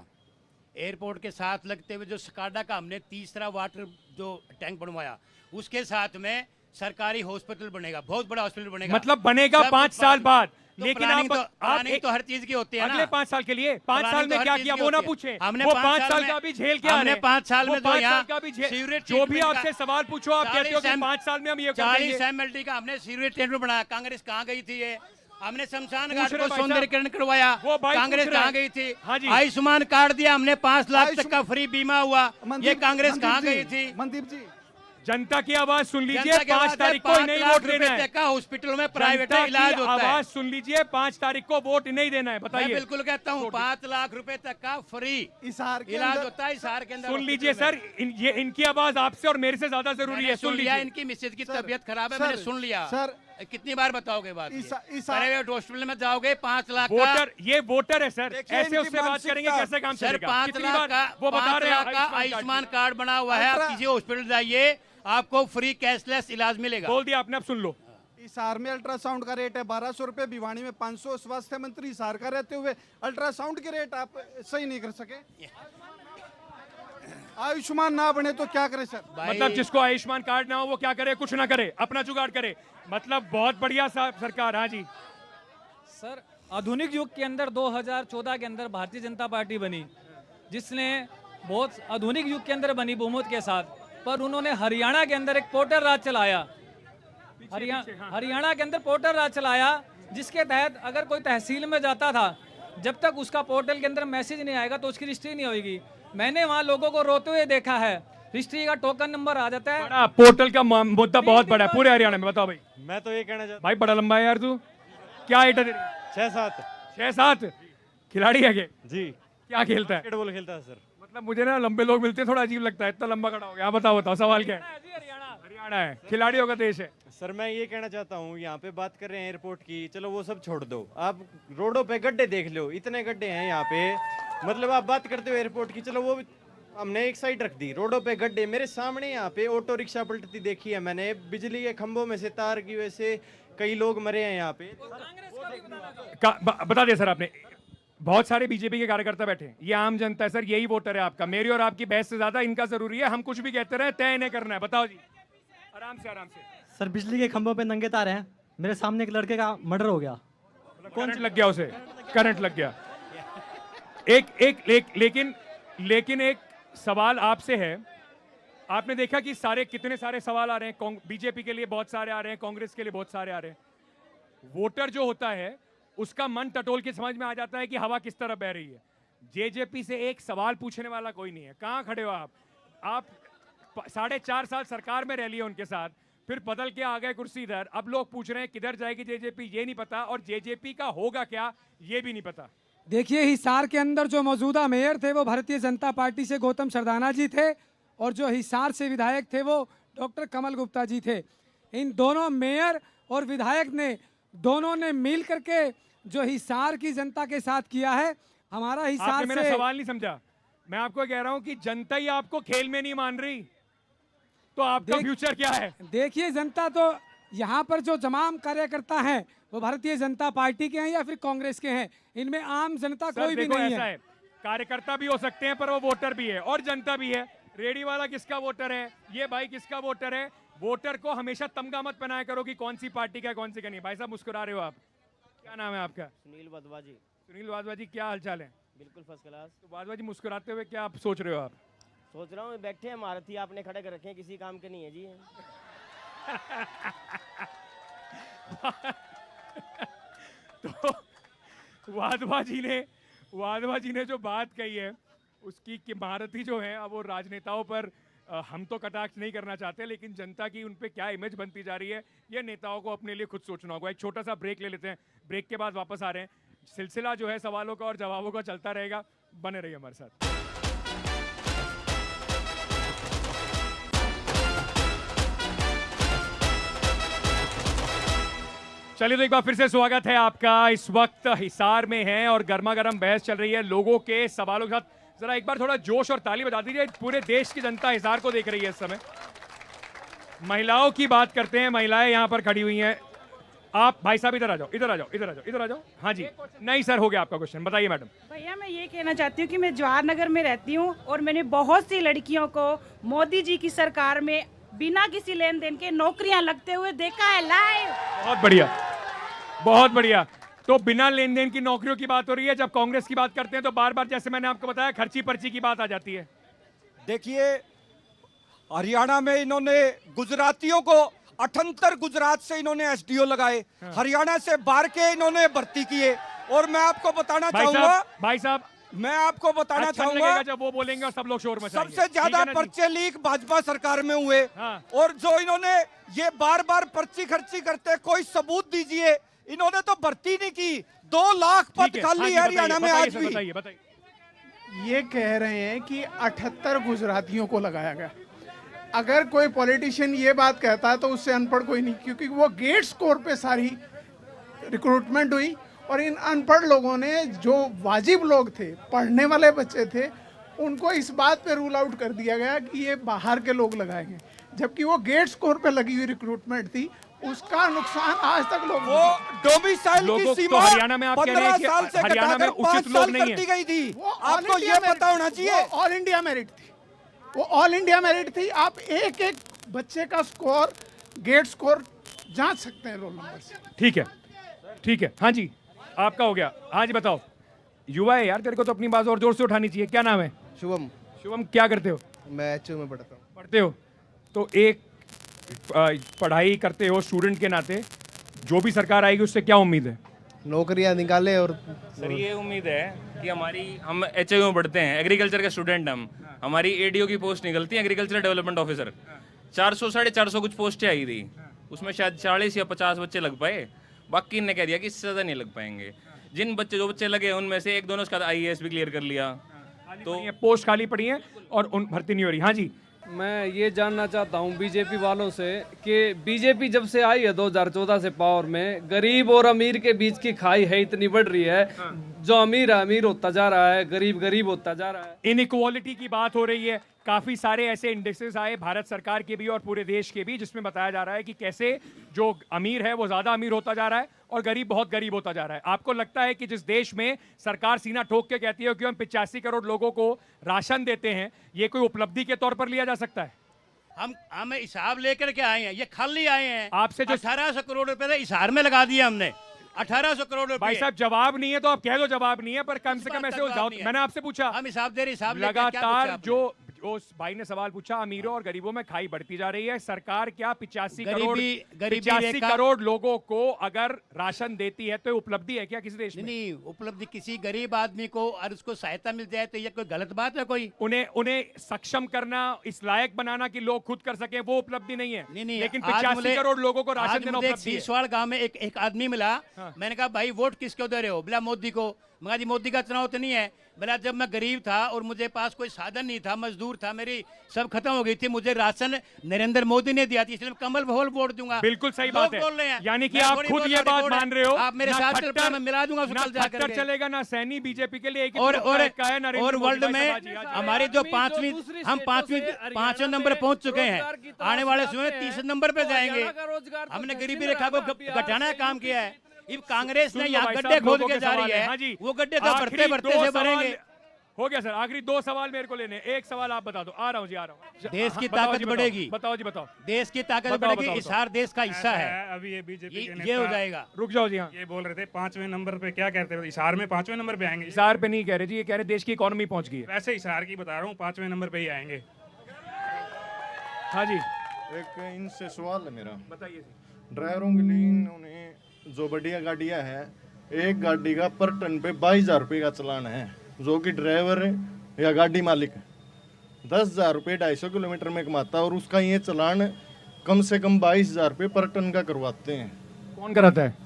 एयरपोर्ट के साथ लगते हुए जो स्काडा का हमने तीसरा वाटर जो टैंक बनवाया, उसके साथ में सरकारी हॉस्पिटल बनेगा, बहुत बड़ा हॉस्पिटल बनेगा। मतलब बनेगा 5 साल बाद, तो लेकिन प्लानिंग तो हर चीज की होती है ना। अगले 5 साल के लिए 5 साल में क्या किया वो ना पूछे। हमने वो 5 साल का भी झेल क्या? हमने 5 साल में तो यहाँ जो भी आपसे सवाल पूछो आप कहते हो कि 5 साल में हम ये 40 MLD का हमने सीवरेज ट्रीटमेंट बनाया। कांग्रेस कहाँ गई थी? ये हमने शमशान घाट को सौंदर्यीकरण करवाया, कांग्रेस कहाँ गई थी? आयुष्मान कार्ड दिया हमने, 5 लाख तक का फ्री बीमा हुआ, ये कांग्रेस कहाँ गई थी? मनदीप जी जनता की आवाज सुन लीजिए, 5 तारीख को नहीं वोट देना है। हॉस्पिटल में प्राइवेट इलाज होता है। आवाज सुन लीजिए, 5 तारीख को वोट नहीं देना है। बताइए। मैं बिल्कुल कहता हूँ 5 लाख रुपए तक का फ्री इलाज होता है हिसार के अंदर। सुन लीजिए सर, ये इनकी आवाज आपसे और मेरे से ज्यादा जरूरी है। सुन लिया, इनकी मिसेज की तबीयत खराब है, मैंने सुन लिया। सर कितनी बार बताओगे बात? प्राइवेट हॉस्पिटल में जाओगे 5 लाख का वोटर, ये वोटर है सर, ऐसे उससे बात करेंगे कैसे काम सर? चलेगा? 5 लाख का वो बता रहे हैं का आयुष्मान कार्ड बना हुआ है। आप किसी हॉस्पिटल जाइए, आपको फ्री कैशलेस इलाज मिलेगा। बोल दिया आपने, अब सुन लो। हिसार में अल्ट्रासाउंड का रेट है 1200 रुपए, भिवानी में 500। स्वास्थ्य मंत्री हिसार का रहते हुए अल्ट्रासाउंड के रेट आप सही नहीं कर सके। आयुष्मान ना बने तो क्या करे सर? मतलब जिसको आयुष्मान कार्ड ना हो वो क्या करे? कुछ ना करे, अपना जुगाड़ करे। मतलब बहुत बढ़िया सरकार। हाँ जी सर, आधुनिक युग के अंदर 2014 के अंदर भारतीय जनता पार्टी बनी, जिसने बहुत आधुनिक युग के अंदर बनी बहुमत के साथ, पर उन्होंने हरियाणा के अंदर एक पोर्टल राज चलाया। हरियाणा के अंदर पोर्टल राज चलाया, जिसके तहत अगर कोई तहसील में जाता था, जब तक उसका पोर्टल के अंदर मैसेज नहीं आएगा तो उसकी रजिस्ट्री नहीं होगी। मैंने वहाँ लोगों को रोते हुए देखा है, रजिस्ट्री का टोकन नंबर आ जाता है। बड़ा पोर्टल का मुद्दा बहुत बड़ा है पूरे हरियाणा में। बताओ भाई। मैं तो ये कहना चाहता भाई बड़ा लंबा है यार तू। क्या हाइट है तेरी? 6'7" खिलाड़ी है जी। क्या खेलता है? बास्केटबॉल खेलता है सर। मतलब मुझे ना लंबे लोग मिलते हैं थोड़ा अजीब लगता है, इतना लंबा खड़ा हो गया। बताओ सवाल क्या है? हरियाणा है, खिलाड़ियों का देश है सर। मैं ये कहना चाहता हूँ, यहाँ पे बात कर रहे हैं एयरपोर्ट की, चलो वो सब छोड़ दो, आप रोडों पे गड्ढे देख लो, इतने गड्ढे हैं यहाँ पे। मतलब आप बात करते हो एयरपोर्ट की, चलो वो हमने एक साइड रख दी, रोडों पे गड्ढे। मेरे सामने यहाँ पे ऑटो रिक्शा पलटती देखी है मैंने, बिजली के खंभों में से तार की वजह से कई लोग मरे हैं यहाँ पे। बता दिया सर आपने। बहुत सारे बीजेपी के कार्यकर्ता बैठे हैं, ये आम जनता है सर, यही वोटर है आपका। मेरी और आपकी बहस से ज्यादा इनका जरूरी है। हम कुछ भी कहते रहे, तय इन्हें करना है। बताओ जी, आराम से। सर, बिजली के खंभों पे नंगे तार हैं। मेरे सामने एक लड़के का मर्डर हो गया। करंट लग गया उसे, करंट लग गया। लेकिन एक सवाल आपसे है। आपने देखा कि कितने सारे सवाल आ रहे हैं, बीजेपी के लिए बहुत सारे आ रहे हैं, कांग्रेस के लिए बहुत सारे आ रहे हैं। वोटर जो होता है उसका मन टटोल के समझ में आ जाता है कि हवा किस तरफ बह रही है। जेजेपी से एक सवाल पूछने वाला कोई नहीं है। कहाँ खड़े हो आप 4.5 साल सरकार में रह लिए उनके साथ, फिर बदल के आ गए कुर्सी इधर। अब लोग पूछ रहे हैं किधर जाएगी जेजेपी, ये नहीं पता, और जेजेपी का होगा क्या ये भी नहीं पता। देखिए, हिसार के अंदर जो मौजूदा मेयर थे वो भारतीय जनता पार्टी से गौतम सरदाना जी थे, और जो हिसार से विधायक थे वो डॉक्टर कमल गुप्ता जी थे। इन दोनों मेयर और विधायक ने दोनों ने मिल करके जो हिसार की जनता के साथ किया है। हमारा हिसार मेरा सवाल नहीं समझा। मैं आपको कह रहा हूं कि जनता ही आपको खेल में नहीं मान रही, तो आपका फ्यूचर क्या है? देखिए, जनता तो यहाँ पर जो तमाम कार्यकर्ता हैं वो भारतीय जनता पार्टी के हैं या फिर कांग्रेस के हैं। इनमें आम जनता कोई भी नहीं है। कार्यकर्ता भी हो सकते हैं पर वो वोटर भी है और जनता भी है। रेडी वाला किसका वोटर है, ये भाई किसका वोटर है? वोटर को हमेशा तमगा मत पहनाया करो कि कौन सी पार्टी का कौन सी का नहीं। भाई साहब मुस्कुरा रहे हो आप, क्या नाम है आपका? सुनील वाधवा जी। सुनील वाधवा जी, क्या हालचाल है? बिल्कुल फर्स्ट क्लास। तो वाधवा जी मुस्कुराते हुए क्या आप सोच रहे हो? आप सोच रहा हूँ बैठे हैं मारुति आपने खड़े कर रखे हैं, किसी काम के नहीं है जी। तो वाधवा जी ने जो बात कही है उसकी कि मारुति जो है अब वो राजनेताओं पर हम तो कटाक्ष नहीं करना चाहते, लेकिन जनता की उन पे क्या इमेज बनती जा रही है ये नेताओं को अपने लिए खुद सोचना होगा। एक छोटा सा ब्रेक ले लेते हैं, ब्रेक के बाद वापस आ रहे हैं। सिलसिला जो है सवालों का और जवाबों का चलता रहेगा, बने रहिए हमारे साथ। चलिए तो एक बार फिर से स्वागत है आपका। इस वक्त हिसार में है और गर्मा गर्म बहस चल रही है लोगों के सवालों के साथ। जरा एक बार थोड़ा जोश और ताली बजा दीजिए, पूरे देश की जनता हिसार को देख रही है इस समय। महिलाओं की बात करते हैं, महिलाएं यहाँ पर खड़ी हुई हैं। आप भाई साहब इधर आ जाओ, इधर आ जाओ, इधर आ जाओ, इधर आ जाओ। हाँ जी, नहीं सर हो गया आपका क्वेश्चन, बताइए मैडम। भैया मैं ये कहना चाहती हूँ कि मैं जवाहर नगर में रहती हूँ और मैंने बहुत सी लड़कियों को मोदी जी की सरकार में बिना किसी लेन देन के नौकरियां लगते हुए देखा है लाइव। बहुत बढ़िया, बहुत बढ़िया। तो बिना लेन देन की नौकरियों की बात हो रही है। जब कांग्रेस की बात करते हैं तो बार बार, जैसे मैंने आपको बताया, खर्ची पर्ची की बात आ जाती है। देखिए, हरियाणा में इन्होंने गुजरातियों को 78 गुजरात से इन्होंने एसडीओ लगाए, हरियाणा से बाहर के इन्होंने भर्ती किए। और मैं आपको बताना चाहूंगा भाई साहब, मैं आपको बताना चाहूंगा जब वो बोलेंगे और सब लोग शोर मचाएंगे। सबसे ज्यादा पर्चे लीक भाजपा सरकार में हुए। और जो इन्होंने ये बार बार पर्ची खर्ची करते, कोई सबूत दीजिए। इन्होंने तो भर्ती नहीं की, 2 लाख पद खाली है हरियाणा में आज भी। ये कह रहे हैं कि 78 गुजरातियों को लगाया गया। अगर कोई पॉलिटिशियन ये बात कहता है तो उससे अनपढ़ कोई नहीं, क्योंकि वो गेट स्कोर पे सारी रिक्रूटमेंट हुई और इन अनपढ़ लोगों ने, जो वाजिब लोग थे, पढ़ने वाले बच्चे थे, उनको इस बात पे रूल आउट कर दिया गया कि ये बाहर के लोग लगाएंगे, जबकि वो गेट स्कोर पे लगी हुई रिक्रूटमेंट थी। उसका नुकसान आज तक लोग वो डोमिसाइल की सीमा तो हरियाणा में आप कह रहे हैं कि 15 साल से हरियाणा में घटाकर 5 उचित लोग साल नहीं कर दी है। गई थी। वो आपको ये पता होना चाहिए। ऑल इंडिया मेरिट थी, वो ऑल इंडिया मेरिट थी। आप एक एक बच्चे का स्कोर, गेट स्कोर जांच सकते हैं रोल नंबर से। ठीक है, ठीक है। हाँ जी, आपका हो गया। हाँ जी, बताओ। युवा है यार, तेरे को तो अपनी बात और जोर से उठानी चाहिए। क्या नाम है? शुभम। शुभम, क्या करते हो? मैं एचयू में पढ़ता हूँ। पढ़ते हो? तो एक पढ़ाई करते हो स्टूडेंट के नाते, जो भी सरकार आएगी उससे क्या उम्मीद है? नौकरियां निकाले। और सर ये उम्मीद है कि हम एचयू में पढ़ते हैं, एग्रीकल्चर के स्टूडेंट हमारी एडीओ की पोस्ट निकलती है, एग्रीकल्चर डेवलपमेंट ऑफिसर। 400 450 कुछ पोस्टें आई थी, उसमें शायद 40 या 50 बच्चे लग पाए, बाकी ने कह दिया कि इससे ज़्यादा नहीं लग पाएंगे। जो बच्चे लगे उनमें से एक दोनों उसका IAS भी क्लियर कर लिया। तो पोस्ट खाली पड़ी है और उन भर्ती नहीं हो रही। हाँ जी, मैं ये जानना चाहता हूँ बीजेपी वालों से कि बीजेपी जब से आई है 2014 से पावर में, गरीब और अमीर के बीच की खाई है इतनी बढ़ रही है। जो अमीर है अमीर होता जा रहा है, गरीब गरीब होता जा रहा है। इनइक्वालिटी की बात हो रही है। काफी सारे ऐसे इंडेक्सेस आए भारत सरकार के भी और पूरे देश के भी, जिसमें बताया जा रहा है कि कैसे जो अमीर है वो ज्यादा अमीर होता जा रहा है और गरीब बहुत गरीब होता जा रहा है। आपको लगता है कि जिस देश में सरकार सीना ठोक के कहती है कि हम 85 करोड़ लोगों को राशन देते हैं, ये कोई उपलब्धि के तौर पर लिया जा सकता है? हम हिसाब लेकर के आए हैं, ये खाली आए हैं। आपसे जो 1800 करोड़ रुपए हिसार में लगा दिया हमने, 1800 करोड़ रुपए। भाई साहब, जवाब नहीं है तो आप कह दो जवाब नहीं है, पर कम से कम ऐसे उलझाओ। मैंने आपसे पूछा, हम हिसाब दे रहे, हिसाब लगातार जो उस भाई ने सवाल पूछा, अमीरों और गरीबों में खाई बढ़ती जा रही है। सरकार क्या 85 करोड़ लोगों को अगर राशन देती है तो उपलब्धि है क्या किसी देश में? नहीं, उपलब्धि किसी गरीब आदमी को और उसको सहायता मिल जाए तो ये कोई गलत बात है? कोई उन्हें सक्षम करना, इस लायक बनाना कि लोग खुद कर सके, वो उपलब्धि नहीं है। नहीं, लेकिन 85 करोड़ लोगों को राशन देना उपलब्धि है। सीसवाड़ गांव में एक आदमी मिला। मैंने कहा भाई वोट किसको दे रहे हो? बोला मोदी को। मगर जी मोदी का चुनाव तो नहीं है। बोला जब मैं गरीब था और मुझे पास कोई साधन नहीं था, मजदूर था, मेरी सब खत्म हो गई थी, मुझे राशन नरेंद्र मोदी ने दिया थी, इसलिए कमल बहोल वोट दूंगा। बिल्कुल सही बात है। यानी कि आप खुद ये बात मान रहे हो, आप मेरे साथ रुपया में मिला दूंगा, खट्टर चलेगा ना सैनी बीजेपी के लिए। और वर्ल्ड में हमारे जो हम पांचवें नंबर पहुंच चुके हैं, आने वाले समय 30 नंबर पे जाएंगे। हमने गरीबी रेखा को घटाना का काम किया है। कांग्रेस ने यहाँ गड्ढे खोद के जा रही है, वो गड्ढे तो भरते भरते से भरेंगे। हो गया सर, आखिरी 2 सवाल मेरे को लेने। एक सवाल आप बता दो। आ रहा हूँ जी, आ रहा हूँ। देश की ताकत बढ़ेगी। बताओ जी, बताओ। देश की ताकत बढ़ेगी, हिसार देश का हिस्सा है। अभी ये बीजेपी के ये हो जाएगा। रुक जाओ जी। हाँ, ये बोल रहे थे 5वें नंबर पे, क्या कहते हैं, हिसार में 5वें नंबर पे आएंगे? हिसार पे नहीं कह रहे जी, ये कह रहे देश की इकोनॉमी पहुंच गई है। वैसे हिसार की बता रहा हूँ, 5वें नंबर पे ही आएंगे। हाँ जी, एक इनसे सवाल है मेरा। बताइए। ड्राइवरों के लिए इन्होंने जो बढ़िया गाड़ियाँ हैं, एक गाड़ी का पर टन पे 22,000 रुपये का चलान है, जो कि ड्राइवर या गाड़ी मालिक 10,000 रुपये 250 किलोमीटर में कमाता है, और उसका ये चलान कम से कम 22,000 रुपये पर टन का करवाते हैं। कौन कराता है?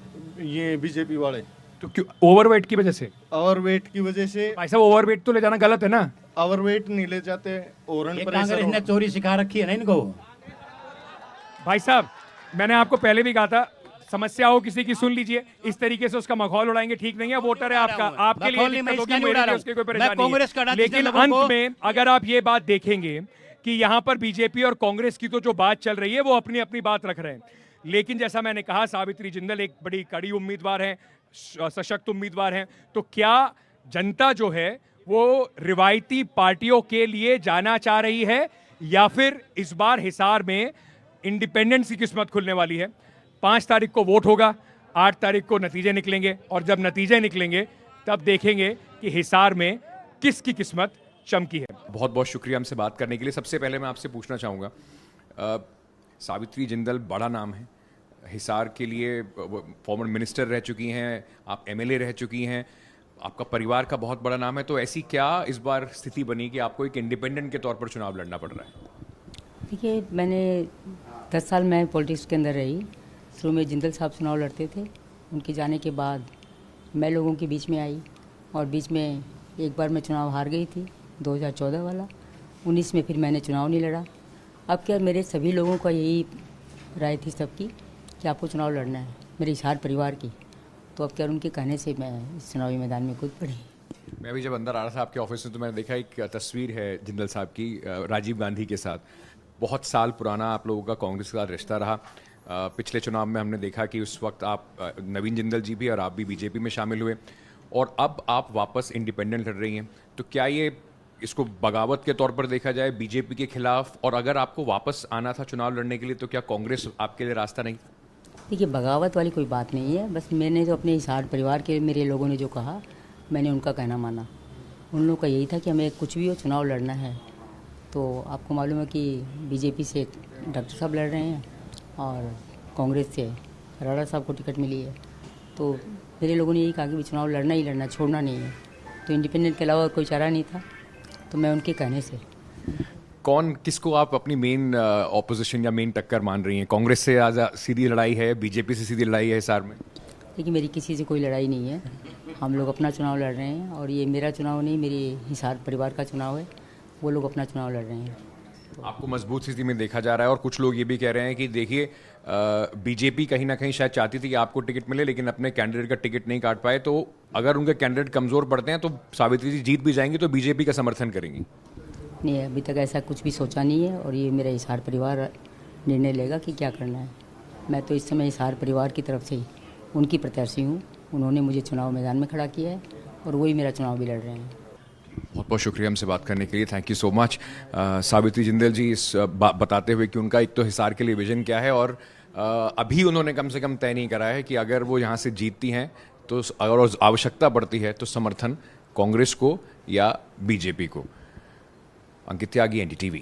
ये बीजेपी वाले। तो क्यों? ओवरवेट की वजह से? ओवरवेट की वजह से। भाई साहब, ओवरवेट तो ले जाना गलत है ना? ओवरवेट नहीं ले जाते, ओरन कांग्रेस ने चोरी सिखा रखी है ना इनको। भाई साहब, मैंने आपको पहले भी कहा था, समस्या हो किसी की सुन लीजिए। इस तरीके से उसका माहौल उड़ाएंगे ठीक नहीं है। वोटर है आपका, आपके लिए दिक्कत होगी, मेरे लिए उसकी कोई परेशानी नहीं। लेकिन अंत में अगर आप ये बात देखेंगे कि यहाँ पर बीजेपी और कांग्रेस की तो जो बात चल रही है वो अपनी अपनी बात रख रहे हैं, लेकिन जैसा मैंने कहा, सावित्री जिंदल एक बड़ी कड़ी उम्मीदवार हैं, सशक्त उम्मीदवार हैं। तो क्या जनता जो है वो रिवायती पार्टियों के लिए जाना चाह रही है, या फिर इस बार हिसार में इंडिपेंडेंस की किस्मत खुलने वाली है? 5 तारीख को वोट होगा, 8 तारीख को नतीजे निकलेंगे, और जब नतीजे निकलेंगे तब देखेंगे कि हिसार में किसकी किस्मत चमकी है। बहुत बहुत शुक्रिया हमसे बात करने के लिए। सबसे पहले मैं आपसे पूछना चाहूँगा, सावित्री जिंदल बड़ा नाम है हिसार के लिए, फॉर्मर मिनिस्टर रह चुकी हैं, आप MLA रह चुकी हैं, आपका परिवार का बहुत बड़ा नाम है, तो ऐसी क्या इस बार स्थिति बनी कि आपको एक इंडिपेंडेंट के तौर पर चुनाव लड़ना पड़ रहा है? देखिए, मैंने 10 साल मैं पॉलिटिक्स के अंदर रही। शुरू में जिंदल साहब चुनाव लड़ते थे, उनके जाने के बाद मैं लोगों के बीच में आई, और बीच में एक बार मैं चुनाव हार गई थी 2014 वाला। 19 में फिर मैंने चुनाव नहीं लड़ा, अब क्या मेरे सभी लोगों का यही राय थी सबकी कि आपको चुनाव लड़ना है, मेरे हिसार परिवार की। तो अब क्या उनके कहने से मैं इस चुनावी मैदान में कूद पड़ी। मैं भी जब अंदर आ रहा था आपके ऑफिस में तो मैंने देखा एक तस्वीर है जिंदल साहब की राजीव गांधी के साथ। बहुत साल पुराना आप लोगों का कांग्रेस के साथ रिश्ता रहा। पिछले चुनाव में हमने देखा कि उस वक्त आप नवीन जिंदल जी भी और आप भी बीजेपी में शामिल हुए और अब आप वापस इंडिपेंडेंट लड़ रही हैं। तो क्या ये इसको बगावत के तौर पर देखा जाए बीजेपी के खिलाफ? और अगर आपको वापस आना था चुनाव लड़ने के लिए तो क्या कांग्रेस आपके लिए रास्ता नहीं? देखिए, बगावत वाली कोई बात नहीं है। बस मैंने तो अपने हिसार परिवार के मेरे लोगों ने जो कहा मैंने उनका कहना माना। उन लोगों का यही था कि हमें कुछ भी हो चुनाव लड़ना है। तो आपको मालूम है कि बीजेपी से डॉक्टर साहब लड़ रहे हैं और कांग्रेस से राणा साहब को टिकट मिली है। तो मेरे लोगों ने यही कहा कि चुनाव लड़ना ही लड़ना, छोड़ना नहीं है। तो इंडिपेंडेंट के अलावा कोई चारा नहीं था, तो मैं उनके कहने से। किसको आप अपनी मेन ऑपोजिशन या मेन टक्कर मान रही हैं? कांग्रेस से आज सीधी लड़ाई है, बीजेपी से सीधी लड़ाई है हिसार में? देखिए, मेरी किसी से कोई लड़ाई नहीं है। हम लोग अपना चुनाव लड़ रहे हैं और ये मेरा चुनाव नहीं, मेरी हिसार परिवार का चुनाव है। वो लोग अपना चुनाव लड़ रहे हैं। आपको मजबूत स्थिति में देखा जा रहा है और कुछ लोग ये भी कह रहे हैं कि देखिए बीजेपी कहीं ना कहीं शायद चाहती थी कि आपको टिकट मिले लेकिन अपने कैंडिडेट का टिकट नहीं काट पाए। तो अगर उनके कैंडिडेट कमज़ोर पड़ते हैं तो सावित्री जी जीत भी जाएंगी तो बीजेपी का समर्थन करेंगी? नहीं, अभी तक ऐसा कुछ भी सोचा नहीं है और ये मेरा हिसार परिवार निर्णय लेगा कि क्या करना है। मैं तो इस समय हिसार परिवार की तरफ से ही उनकी प्रत्याशी हूँ। उन्होंने मुझे चुनाव मैदान में खड़ा किया है और वही मेरा चुनाव भी लड़ रहे हैं। बहुत बहुत शुक्रिया हमसे बात करने के लिए। Thank you so much Savitri Jindal ji, इस बताते हुए कि उनका एक तो हिसार के लिए विजन क्या है और अभी उन्होंने कम से कम तय नहीं करा है कि अगर वो यहाँ से जीतती हैं तो अगर आवश्यकता पड़ती है तो समर्थन कांग्रेस को या बीजेपी को। अंकित त्यागी, NDTV।